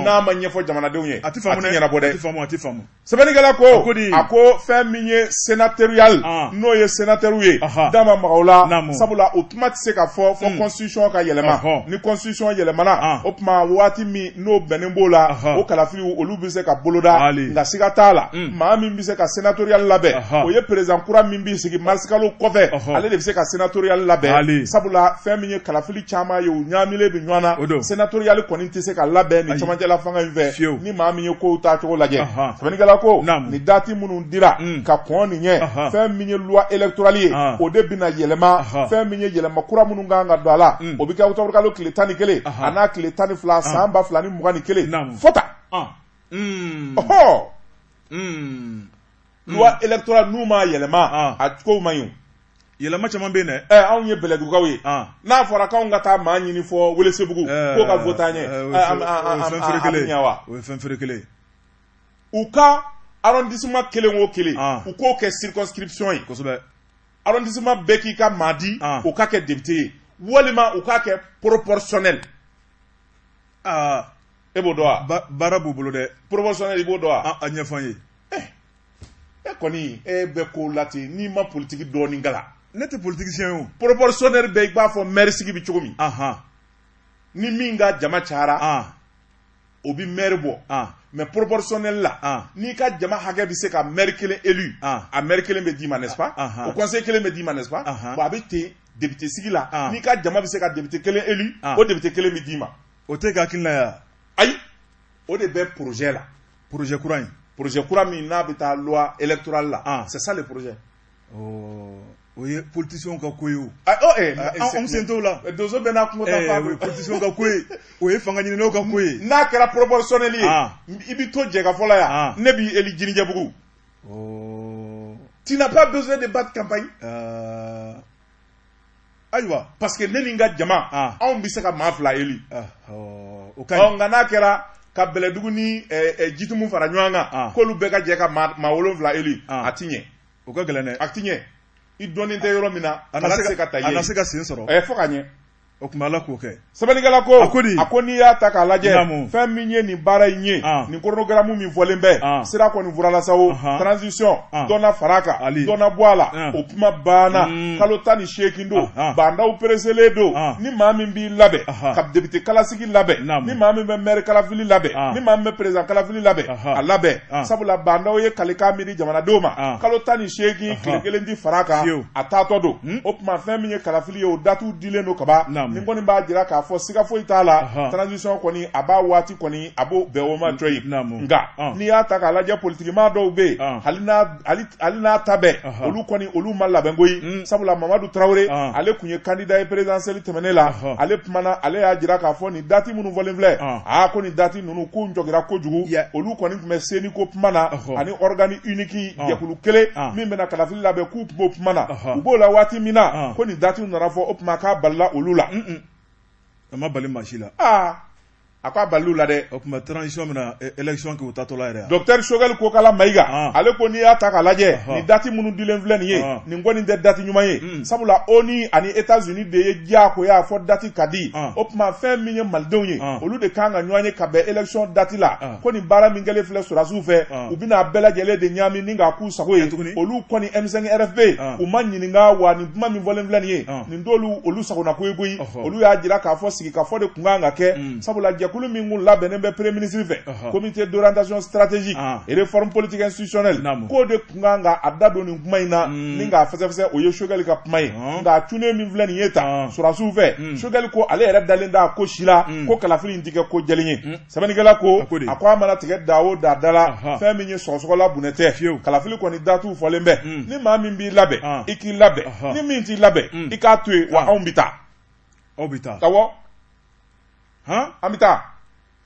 n'a ma ɲɛfɔ jamanadenw ye a ti ɲɛnabɔ dɛ a ti faamu sɛbɛnnikɛla ko a ko fɛn min ye sénatorial n'o ye sénateur ye da ma maga o la sabula o kuma tɛ se ka fɔ constitution ka yɛlɛma ni constitution yɛlɛmana o tuma waati min n'o bɛnnen b'o la o Kalafili olu bɛ se ka boloda nka siga t'a la maa min bɛ se ka sénatorial labɛn o ye président kura min b'i sigi mars kalo kɔfɛ ale de bɛ se ka sénatorial labɛn sabula fɛn min ye Kalafili caman ye u ɲaamile bɛ ɲɔgɔn na sénatorial kɔni tɛ se ka labɛn ni cɛmancɛla fanga in fɛ ni maa min ye kow taa cogo lajɛ sɛbɛnnikɛla ko ni dati minnu dira ka kɔn nin ɲɛ fɛn min ye loi électorale ye o de bɛna yɛlɛma fɛn min ye yɛlɛma kura minnu kan ka don a la o bɛ kɛ octobre kalo tile 11 a n'a tile 12 san 2021 fota loi électorale n'u ma yɛlɛma a kow man ɲi yɛlɛma caman bɛ yen dɛ anw ye bɛlɛdugukaw ye n'a fɔra k'anw ka taa maa ɲini fɔ Welesebugu k'o ka vote an ɲɛ an bɛ ɲɛ wa o ye fɛn feere kelen u ka arrondissement kelen o kelen u k'o kɛ circonscription ye kosɛbɛ arrondissement bɛɛ k'i ka maa di o ka kɛ député ye walima o ka kɛ proportionnel. E b'o dɔn wa? Baara b'u bolo dɛ. Proportionnel i b'o dɔn wa? A ɲɛfɔ n ye. E kɔni e bɛ ko la ten n'i ma politique dɔɔni gala. Ne tɛ politicien ye o. Proportionnel bɛ i b'a fɔ maire sigi bi cogo min. Ni min ka jama cayara o bi maire bɔ. Mais proportionnel la n'i ka jama hakɛ bɛ se ka maire kelen élu a maire kelen bɛ d'i ma n'est-ce pas? O conseil kelen bɛ d'i ma n'est-ce pas? Bon a bɛ ten député sigi la n'i ka jama bɛ se ka député kelen élu o député kelen bɛ d'i ma. O tɛ ka hakilina ya? Ayi o de bɛ projet la. Projet kura in. Projet kura min n'a bɛ taa loi électorale la. C'est ça le projet. O ye politicien ka ko ye o. Anw sen t'o la. Donso bɛɛ n'a kungo ta fa. O ye politicien ka ko ye. O ye fanga ɲininaw ka ko ye. N'a kɛra proportionnel ye i bɛ to jɛ ka fɔlɔ yan ne b'i élu Jinijɛbugu. Tu n'as pas besoin de battre campagne. Ayiwa parce que ne ni n ka jama anw bɛ se ka maa fila élu. Nka n'a kɛra ka Bɛlɛdugu ni Jitumu fara ɲɔgɔn kan k'olu bɛɛ ka jɛ ka maa 7 élu a ti ɲɛ. O ka gɛlɛn dɛ. A ti ɲɛ. I dɔnnen tɛ yɔrɔ min na a se ka taa ye. A na se ka sen sɔrɔ. Fo ka ɲɛ. O tuma Ala k'o kɛ. Sɛbɛnnikɛla ko a ko n'i y'a ta k'a lajɛ fɛn min ye nin baara in ye nin chronogramme min fɔlen bɛ sira kɔni furala sa o transition dɔ na far'a kan dɔ na bɔ a la o kuma banna kalo 18 don bandaw pereselen don ni maa min b'i labɛn ka député kalasigi labɛn ni maa min bɛ maire kalafili labɛn ni maa min bɛ président kalafili labɛn a labɛn sabula bandaw ye kalikan min di jamanadenw ma kalo 18 tile kelen di far'a kan a taatɔ don o tuma fɛn min ye kalafili ye o datu dilen don kaban. Ni kɔni b'a jira k'a fɔ siga foyi t'a la transition kɔni a b'a waati kɔni a b'o bɛɛ o ma tɔ yen nka n'i y'a ta k'a lajɛ politikimaa dɔw bɛ yen hali n'a ta bɛɛ olu kɔni olu ma labɛn koyi sabula Mamadu Traoré ale tun ye candidat ye présidentielle tɛmɛnen la ale kumana ale y'a jira k'a fɔ nin dati minnu fɔlen filɛ ko nin dati ninnu k'u jɔgira kojugu olu kɔni tun bɛ seni ko kuma na ani organe unique jɛkulu kelen min bɛna kalafili labɛn k'u tun b'o kuma na u b'o la waati min na ko nin dati nana fɔ o tuma k'a balila olu la. A ma bali maa si la. A ko a balilu la dɛ. O tuma transition mina élection k'u tatɔ la yɛrɛ. Docteur Choguel Kokala Maïga ale ko n'i y'a ta k'a lajɛ nin dati minnu dilen filɛ nin ye nin kɔni tɛ dati ɲuman ye sabula ONU ani États-Unis de ye diyagoya fɔ dati ka di o tuma fɛn min ye malidenw ye olu de kan ka ɲɔgɔn ye ka bɛn élection dati la ko nin baara min kɛlen filɛ sɔrɔdasiw fɛ u bɛna bɛɛ lajɛlen de ɲagami ni k'a k'u sago ye olu kɔni M5 RFP u ma ɲininka wa nin kuma min fɔlen filɛ nin ye nin t'olu olu sagona ko ye koyi olu y'a jira k'a fɔ sigikafɔ de kun kan ka kɛ sabula jɛkulu min kun labɛnnen bɛ premier ministre fɛ comité d'orientation stratégique et réforme politique institutionnelle k'o de kun kan ka a da don nin kuma in na ni k'a fɛsɛfɛsɛ o ye Choguel ka kuma ye nka a cunen min filɛ nin ye tan sɔrɔdasiw fɛ Choguel ko ale yɛrɛ dalen da ko si la ko kalafili in ti kɛ ko jɛlen ye sɛbɛnnikɛla ko a ko a mana tigɛ da o da da la fɛn min ye sɔgɔsɔgɔla bunɛ tɛ kalafili kɔni datuw fɔlen bɛ ni maa min b'i labɛn i k'i labɛn ni min t'i labɛn i k'a to yen wa anw bi taa aw bi taa awɔ an bi taa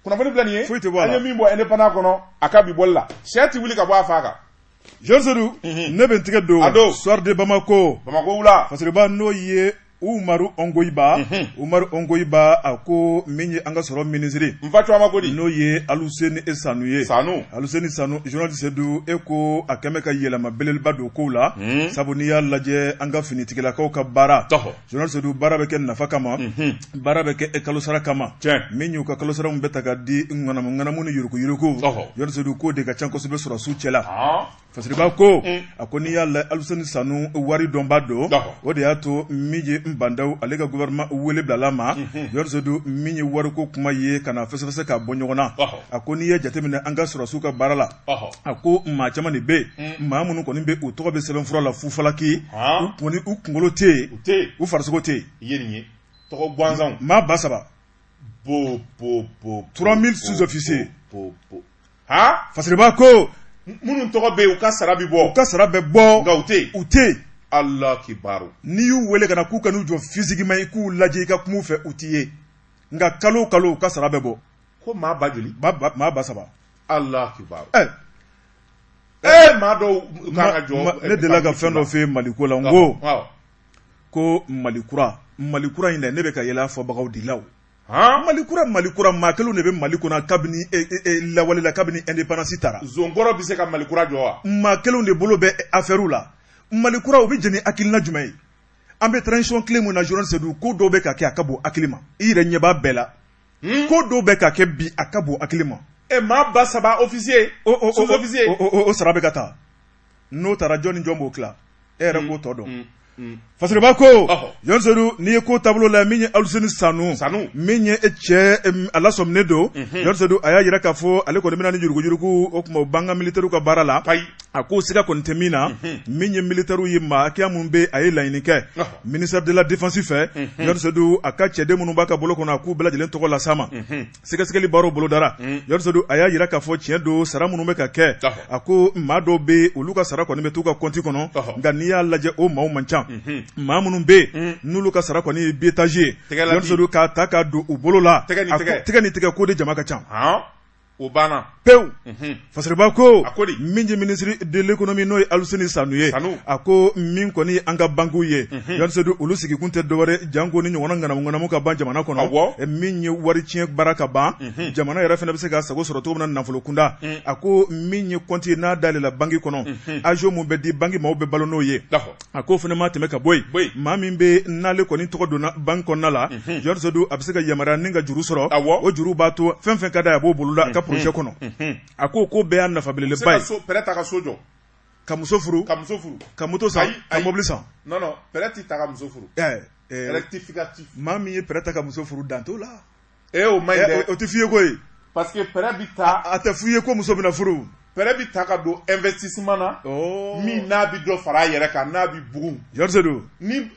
kunnafoni filɛ nin ye an ye min bɔ indépendant kɔnɔ a ka bi bɔli la sɛ ti wuli ka bɔ a fa kan Joseph ne bɛ n tigɛ don soir de Bamako wula Fasiriba n'o ye Umaru Ongoyiba a ko min ye an ka sɔrɔ ministre n'o ye Aluseni Sanu ye Aluseni Sanu journaliste do e ko a kɛmɛ ka yɛlɛma belebeleba don kow la sabu n'i y'a lajɛ an ka finitigilakaw ka baara journaliste do baara bɛ kɛ nafa kama baara bɛ kɛ kalosara kama min y'u ka kalosara bɛ ta ka di ŋanamu ni yuruku journaliste do ko de ka ca kosɛbɛ sɔrɔsiw cɛla Fasiriba ko a ko n'i y'a lajɛ Aluseni Sanu wari dɔnba don o de y'a to min ye bandaw ale ka gouvernement wele bilala ma yorsedu min ye wariko kuma ye kana fɛsɛfɛsɛ ka bɔ ɲɔgɔn na a ko n'i ye jateminɛ an ka sɔrɔsiw ka baara la a ko maa caman de bɛ maa minnu kɔni bɛ u tɔgɔ bɛ sɛbɛnfura la fufalaki u kunkolo tɛ yen u farisogo tɛ yen tɔgɔ gansanw maa 3000 3000 sous-officiers Fasiriba ko minnu tɔgɔ bɛ yen u ka sara bɛ bɔ nka u tɛ yen Allah kibaru n'i y'u wele ka na k'u kan'u jɔ physiquement i k'u lajɛ i ka kuma fɛ u t'i ye nka kalo o kalo u ka sara bɛ bɔ ko maa ba joli maa 3000 Allah kibaru maa dɔw kan ka jɔ ne delila ka fɛn dɔ f'e ye Maliko la n ko Malikura in dɛ ne bɛ ka yɛlɛ fɔbagaw de la o Malikura maa kelenw de bɛ Mali kɔnɔ kabini lawale la kabini indépendance tara zonkɔrɔ bɛ se ka Malikura jɔ wa maa kelenw de bolo bɛ affaire la malikura u bɛ jɛni hakilina jumɛn ye an bɛ transition clé mun na Jonas Sedou ko dɔw bɛ ka kɛ a ka bon hakili ma i yɛrɛ ɲɛ b'a bɛɛ la ko dɔw bɛ ka kɛ bi a ka bon hakili ma maa ba saba officier sous-officier o sara bɛ ka taa n'o taara jɔn ni jɔn b'o tila e yɛrɛ k'o tɔ dɔn Fasiriba ko Jonas Sedou n'i ye ko taabolo la min ye Aluseni Sanu min ye cɛ a lasɔminen don Jonas Sedou a y'a yira k'a fɔ ale kɔni bɛna ni jurugu-jurugu o tuma o b'an ka militaires ka baara la a ko siga kɔni tɛ min na min ye militaires ye maa hakɛya mun bɛ a ye laɲini kɛ ministère de la défense fɛ Jonas Sedou a ka cɛden minnu b'a ka bolo kɔnɔ a k'u bɛɛ lajɛlen tɔgɔ las'a ma sɛgɛsɛgɛli baaraw bolodara Jonas Sedou a y'a yira k'a fɔ tiɲɛ don sara minnu bɛ ka kɛ a ko maa dɔw bɛ olu ka sara kɔni bɛ t'u ka compte kɔnɔ nka n'i y'a lajɛ o maaw man ca maa minnu bɛ yen n'olu ka sara kɔni ye biétage ye Jonas Sedou k'a ta k'a don u bolo la tɛgɛ ni tɛgɛ ko de jama ka ca o banna pewu Fasiriba ko min ye ministre de l'économie n'o ye Aluseni Sanu ye a ko min kɔni an ka banques ye Jonas Sedou olu sigikun tɛ dɔwɛrɛ janko ni ɲɔgɔnna ŋanamu ka ban jamana kɔnɔ min ye wari tiɲɛ baara ka ban jamana yɛrɛ fana bɛ se ka sago sɔrɔ cogo min na nafolo kunda a ko min ye compte ye n'a dayɛlɛla banque kɔnɔ agent mun bɛ di banque maaw bɛ balo n'o ye a ko fana ma tɛmɛ ka bɔ yen maa min bɛ n'ale kɔni tɔgɔ donna banque kɔnɔna la Jonas Sedou a bɛ se ka yamaruya ni ka juru sɔrɔ o juru b'a to fɛn fɛn ka d'a ye a b'o boloda ka projet kɔnɔ a ko bɛɛ y'a nafa belebeleba ye pɛrɛ ta ka so jɔ ka muso furu ka moto san ka mobili san non pɛrɛ ti ta ka muso furu rectificatif maa min ye pɛrɛ ta ka muso furu dan t'o la o man ɲi dɛ o tɛ f'i ye ko ye parce que pɛrɛ bi ta a tɛ f'i ye ko muso bɛna furu pɛrɛ bi ta ka don investissement na min n'a bi dɔ fara a yɛrɛ kan n'a bi bugun Jonas Sedou ni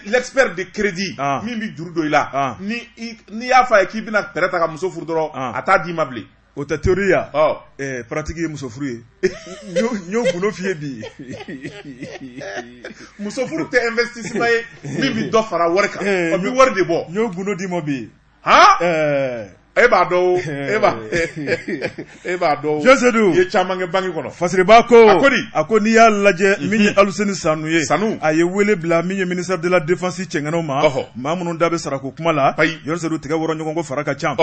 l'expert de crédit min bi juru don i la ni y'a fɔ a ye k'i bɛna pɛrɛ ta ka muso furu dɔrɔn a t'a d'i ma bilen o tɛ théorie ya pratique ye muso furu ye n y'o gundo f'i ye bi muso furu tɛ investissement ye min bi dɔ fara wari kan o bi wari de bɔ n y'o gundo d'i ma bi e b'a dɔn e b'a dɔn Jonas Sedou i ye caman kɛ banque kɔnɔ Fasiriba ko a ko n'i y'a lajɛ min ye Aluseni Sanu ye a ye wele bila min ye ministère de la défense cɛŋɛnaw ma maa minnu da bɛ sarako kuma la Jonas Sedou tɛgɛ wɔrɔ ɲɔgɔn ko fara ka ca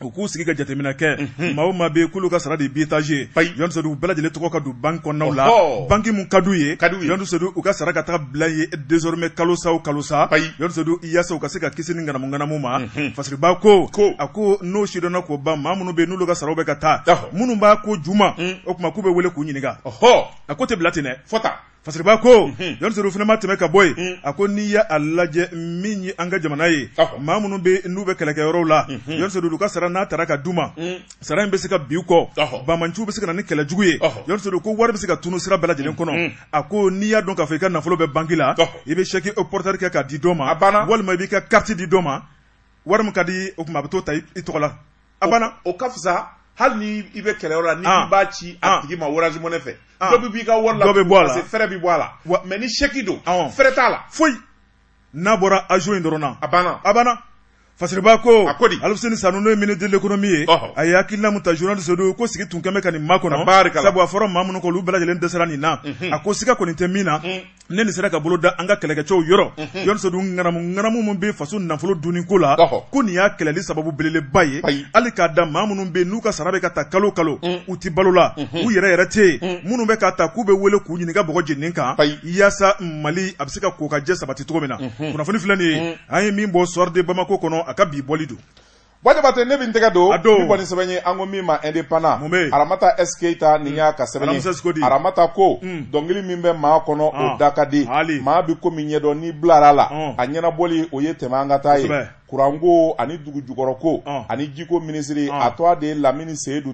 u k'u sigi ka jateminɛ kɛ maa o maa bɛ yen k'olu ka sara de ye biétage ye Jonas Sedou bɛɛ lajɛlen tɔgɔ ka don banque kɔnɔnaw la banque mun ka d'u ye Jonas Sedou u ka sara ka taga bila ye désormais kalo sa o kalo sa Jonas Sedou yaasa u ka se ka kisi ni ŋanamu ma Fasiriba ko a ko n'o sidɔnna k'o ban maa minnu bɛ yen n'olu ka saraw bɛ ka taa minnu b'a ko juma o tuma k'u bɛ wele k'u ɲininka a ko tɛ bila ten dɛ fɔta Fasiriba ko Jonas Sedou fana ma tɛmɛ ka bɔ yen a ko n'i y'a lajɛ min ye an ka jamana ye maa minnu bɛ n'u bɛ kɛlɛkɛyɔrɔw la Jonas Sedou ka sara n'a taara ka d'u ma sara in bɛ se ka bin u kɔ bamanciw bɛ se ka na ni kɛlɛjugu ye Jonas Sedou ko wari bɛ se ka tunu sira bɛɛ lajɛlen kɔnɔ a ko n'i y'a dɔn k'a fɔ i ka nafolo bɛ banque la i bɛ chèque porteur kɛ k'a di dɔ ma walima i b'i ka carte di dɔ ma wari min ka di o tuma a bɛ t'o ta i tɔgɔ la a banna o ka fisa hali ni i bɛ kɛlɛyɔrɔ la ni i b'a ci a tigi ma Orange Money fɛ dɔ bɛ b'i ka wari la parce que fɛrɛ bi bɔ a la mais ni chèque don fɛrɛ t'a la foyi n'a bɔra agent in dɔrɔn na a banna Fasiriba ko Aluseni Sanu n'o ye ministre de l'économie ye a ye hakilina mun ta Jonas Sedou ko sigi tun kɛn bɛ ka nin makɔnɔ sabu a fɔra maa minnu ko olu bɛɛ lajɛlen dɛsɛra nin na a ko siga kɔni tɛ min na ne nin sera ka bolo da an ka kɛlɛkɛcɛw yɔrɔ Jonas Sedou ŋanamu min bɛ faso nafolo dunni ko la ko nin y'a kɛlɛli sababu belebeleba ye hali k'a da maa minnu bɛ yen n'u ka sara bɛ ka ta kalo kalo u ti balo la u yɛrɛ tɛ yen minnu bɛ k'a ta k'u bɛ wele k'u ɲininka bɔgɔ jeninin kan yaasa Mali a bɛ se ka kokajɛ sabati cogo min na kunnafoni filɛ nin ye an ye min bɔ soir de Bamako kɔnɔ a ka bi bɔli don Wajabate ne bin tɛgɛ don ni kɔni sɛbɛn ye an ko min ma indépendant Aramata S Keita nin y'a ka sɛbɛn ye Aramata ko dɔnkili min bɛ maa kɔnɔ o da ka di maa bi ko min ɲɛdɔn ni bilara la a ɲɛnabɔli o ye tɛmɛ an ka taa ye kuranko ani dugu jukɔrɔ ko ani jiko ministre a tɔgɔ de ye Lamini Seydou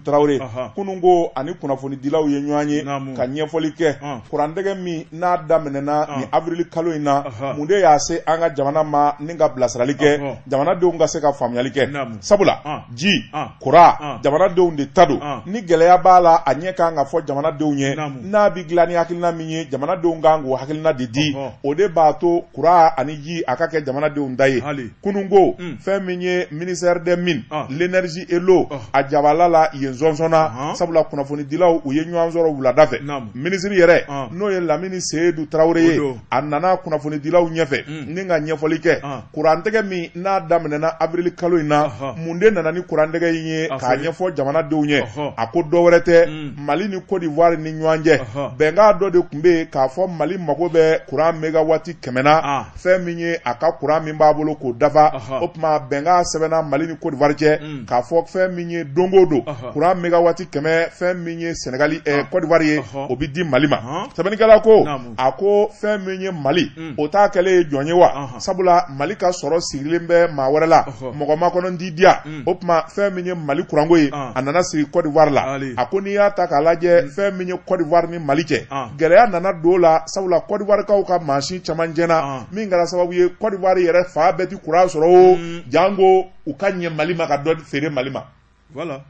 Traoré kununko ani kunnafonidilaw ye ɲɔgɔn ye ka ɲɛfɔli kɛ kurandɛgɛ min n'a daminɛna ni avril kalo in na mun de y'a se an ka jamana ma ni ka bilasirali kɛ jamanadenw ka se ka faamuyali kɛ sabula ji kura jamanadenw de ta don ni gɛlɛya b'a la a ɲɛ kan ka fɔ jamanadenw ye n'a bi dilan ni hakilina min ye jamanadenw kan k'o hakilina de di o de b'a to kura ani ji a ka kɛ jamana jamanadenw da ye kunungo fɛn min ye ministère des mines l'énergie et l'eau a jabala la yen zɔnsɔnna sabula kunnafonidilaw u ye ɲɔgɔn sɔrɔ wulada fɛ ministre yɛrɛ n'o ye Lamini Seydou Traoré ye a nana kunnafonidilaw ɲɛfɛ ni ka ɲɛfɔli kɛ kurantɛgɛ min n'a daminɛna avril kalo in na mun de nana ni kurantɛgɛ in ye k'a ɲɛfɔ jamanadenw ye a ko dɔwɛrɛ tɛ Mali ni Côte d'Ivoire ni ɲɔgɔn cɛ bɛnkan dɔ de tun bɛ yen k'a fɔ Mali mago bɛ courant mégawati 100 na fɛn min ye a ka courant min b'a bolo k'o dafa o tuma bɛnkan sɛbɛnna Mali ni Côte d'Ivoire cɛ k'a fɔ fɛn min ye don o don courant mégawati 100 fɛn min ye Sénégal Côte d'Ivoire ye o bɛ di Mali ma sɛbɛnnikɛla ko a ko fɛn min ye Mali o t'a kɛlen ye jɔn ye wa sabula Mali ka sɔrɔ sigilen bɛ maa wɛrɛ la mɔgɔ ma kɔnɔ di diya o tuma fɛn min ye Mali kuranko ye a nana sigi Côte d'Ivoire la a ko n'i y'a ta k'a lajɛ fɛn min ye Côte d'Ivoire ni Mali cɛ gɛlɛya nana don la sabula Côte d'Ivoire kaw ka mansin caman jɛna min kɛra sababu ye Côte d'Ivoire yɛrɛ fa bɛɛ ti courant sɔrɔ o jango u ka ɲɛ Mali ma ka dɔ feere Mali ma voilà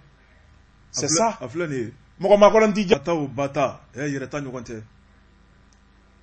c'est ça a filɛ nin ye mɔgɔ ma kɔnɔ ti jata o bata yɛrɛ ta ɲɔgɔn tɛ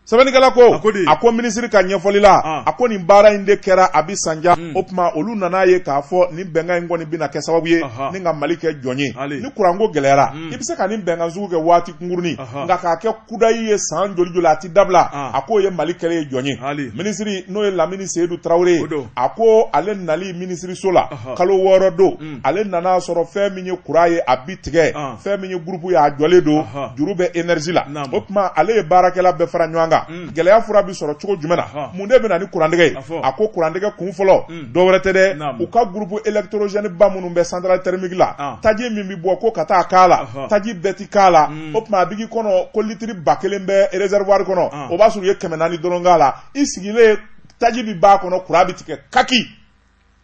sɛbɛnnikɛla ko a ko minisiri ka ɲɛfɔli la a ko nin baara in de kɛra a bi sanja o tuma olu nana ye k'a fɔ nin bɛnkan in kɔni bɛna kɛ sababu ye ni ka Mali kɛ jɔn ye ni kuranko gɛlɛyara i bɛ se ka nin bɛnkan sugu kɛ waati kunkurunin nka k'a kɛ kudayi ye san joli joli a ti dabila a k'o ye Mali kɛlen ye jɔn ye minisiri n'o ye Lamini Seydou Traoré a ko ale nali minisiriso la kalo 6 don ale nana sɔrɔ fɛn min ye courant ye a bi tigɛ fɛn min ye groupe ye a jɔlen don juru bɛ énergie la o tuma ale ye baarakɛla bɛɛ fara ɲɔgɔn kan gɛlɛya fura bi sɔrɔ cogo jumɛn na mun de bɛna ni kurantɛgɛ ye a ko kurantɛgɛ kun fɔlɔ dɔwɛrɛ tɛ dɛ u ka groupe électrogène ba minnu bɛ centrale thermique la taji min bi bɔ ko ka taa k'a la taji bɛɛ ti k'a la o tuma a b'i kɔnɔ ko litiri 1000 bɛ réservoir kɔnɔ o b'a sɔrɔ u ye 400 dɔrɔn k'a la i sigilen taji bi b'a kɔnɔ courant bi tigɛ kaki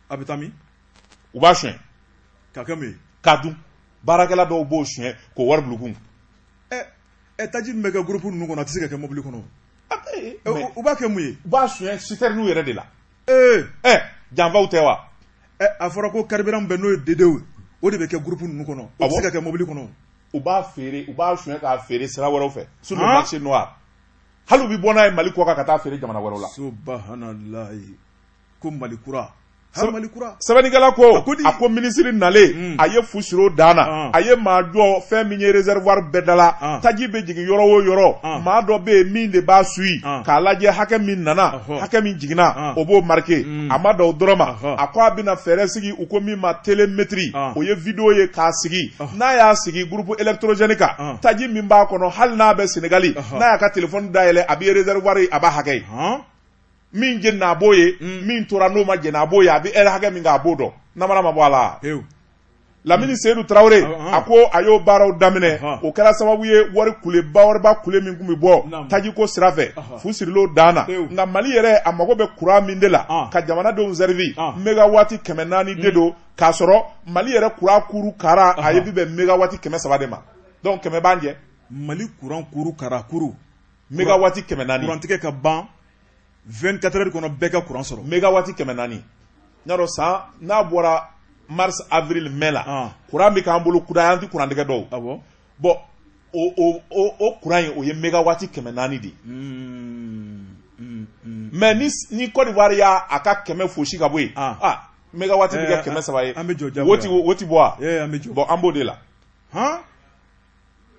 a bɛ taa min u b'a suɲɛ ka kɛ mun ye k'a dun baarakɛla dɔw b'o suɲɛ k'o wari bulukun taji min bɛ kɛ groupe ninnu kɔnɔ a tɛ se ka kɛ mobili kɔnɔ u b'a kɛ mun ye u b'a suɲɛ citerne yɛrɛ de la janfaw tɛ wa a fɔra ko carburant bɛ n'o ye dedew o de bɛ kɛ groupe ninnu kɔnɔ o tɛ se ka kɛ mobili kɔnɔ u b'a feere u b'a suɲɛ k'a feere sira wɛrɛw fɛ sur le marché noir hali u bi bɔ n'a ye Mali kɔ kan ka taa feere jamana wɛrɛw la subahanallahi ko Mali kura sɛbɛnnikɛla ko a ko minisiri nalen a ye fu siri o dan na a ye maa jɔ fɛn min ye réservoir bɛɛ da la taji bɛ jigin yɔrɔ o yɔrɔ maa dɔ bɛ yen min de b'a suit k'a lajɛ hakɛ min nana hakɛ min jiginna o b'o marqué a ma dan o dɔrɔn ma a ko a bɛna fɛɛrɛ sigi u ko min ma télémétrie o ye vidéo ye k'a sigi n'a y'a sigi groupe électrogène kan taji min b'a kɔnɔ hali n'a bɛ Sénégali n'a y'a ka téléphone dayɛlɛ a bɛ réservoir ye a b'a hakɛ ye min jɛnna a b'o ye min tora n'o ma jɛnna a b'o ye a bɛ hakɛ min kɛ a b'o dɔn namara ma bɔ a la Lamini Seydou Traoré a ko a y'o baaraw daminɛ o kɛra sababu ye wariba kule min kun bɛ bɔ tajiko sira fɛ fu siril'o dan na nka Mali yɛrɛ a mago bɛ courant min de la ka jamanadenw servi mégawati 400 de don k'a sɔrɔ Mali yɛrɛ courant kuru kara a ye bi bɛn mégawati 300 de ma donc 100 b'an jɛ Mali courant kuru kara kuru mégawati 400 courant tigɛ ka ban 24 heures kɔnɔ bɛɛ ka courant sɔrɔ mégawati 400 ɲarɔ san n'a bɔra mars avril mai la courant bɛ k'an bolo kuda an ti courant tigɛ dɔw bon o courant ye o ye mégawati 400 de mais ni Côte d'Ivoire y'a a ka 100 fosi ka bɔ yen mégawati bɛ kɛ 300 ye o ti bɔ wa bon an b'o de la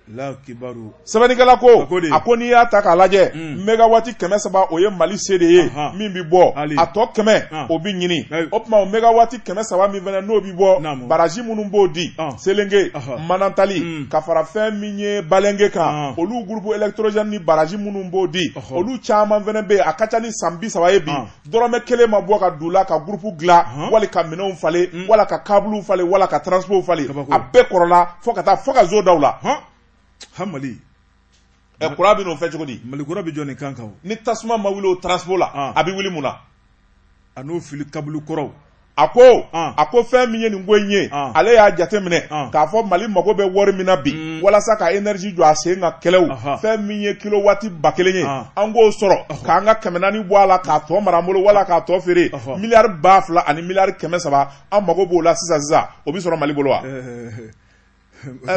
sɛbɛnnikɛla ko a ko n'i y'a ta k'a lajɛ mégawati 300 o ye Mali se de ye min bi bɔ a tɔ 100 o bi ɲini o tuma o mégawati 300 min fɛnɛ n'o bi bɔ baraji minnu b'o di Selenge Manantali ka fara fɛn min ye Balenge kan olu groupe électrogène ni baraji minnu b'o di olu caman fɛnɛ bɛ yen a ka ca ni san 30 ye bi dɔrɔmɛ 1 ma bɔ ka don la ka groupe dilan wali ka minɛnw falen wala ka câble falen wala ka transport falen a bɛɛ kɔrɔla fo ka zo daw la Mali courant bɛ n'o fɛ cogo di Mali courant bɛ jɔ nin kan kan ni tasuma ma wuli o transport la a bɛ wuli mun na a n'o fili câble kɔrɔw a ko fɛn min ye nin ko in ye ale y'a jate minɛ k'a fɔ Mali mago bɛ wari min na bi walasa ka énergie jɔ a sen ka kɛlɛw fɛn min ye kilowati 1000 ye an k'o sɔrɔ k'an ka 400 bɔ a la k'a tɔ mara an bolo wala k'a tɔ feere miliyari 2000 ani miliyari 300 an mago b'o la sisan o bɛ sɔrɔ Mali bolo wa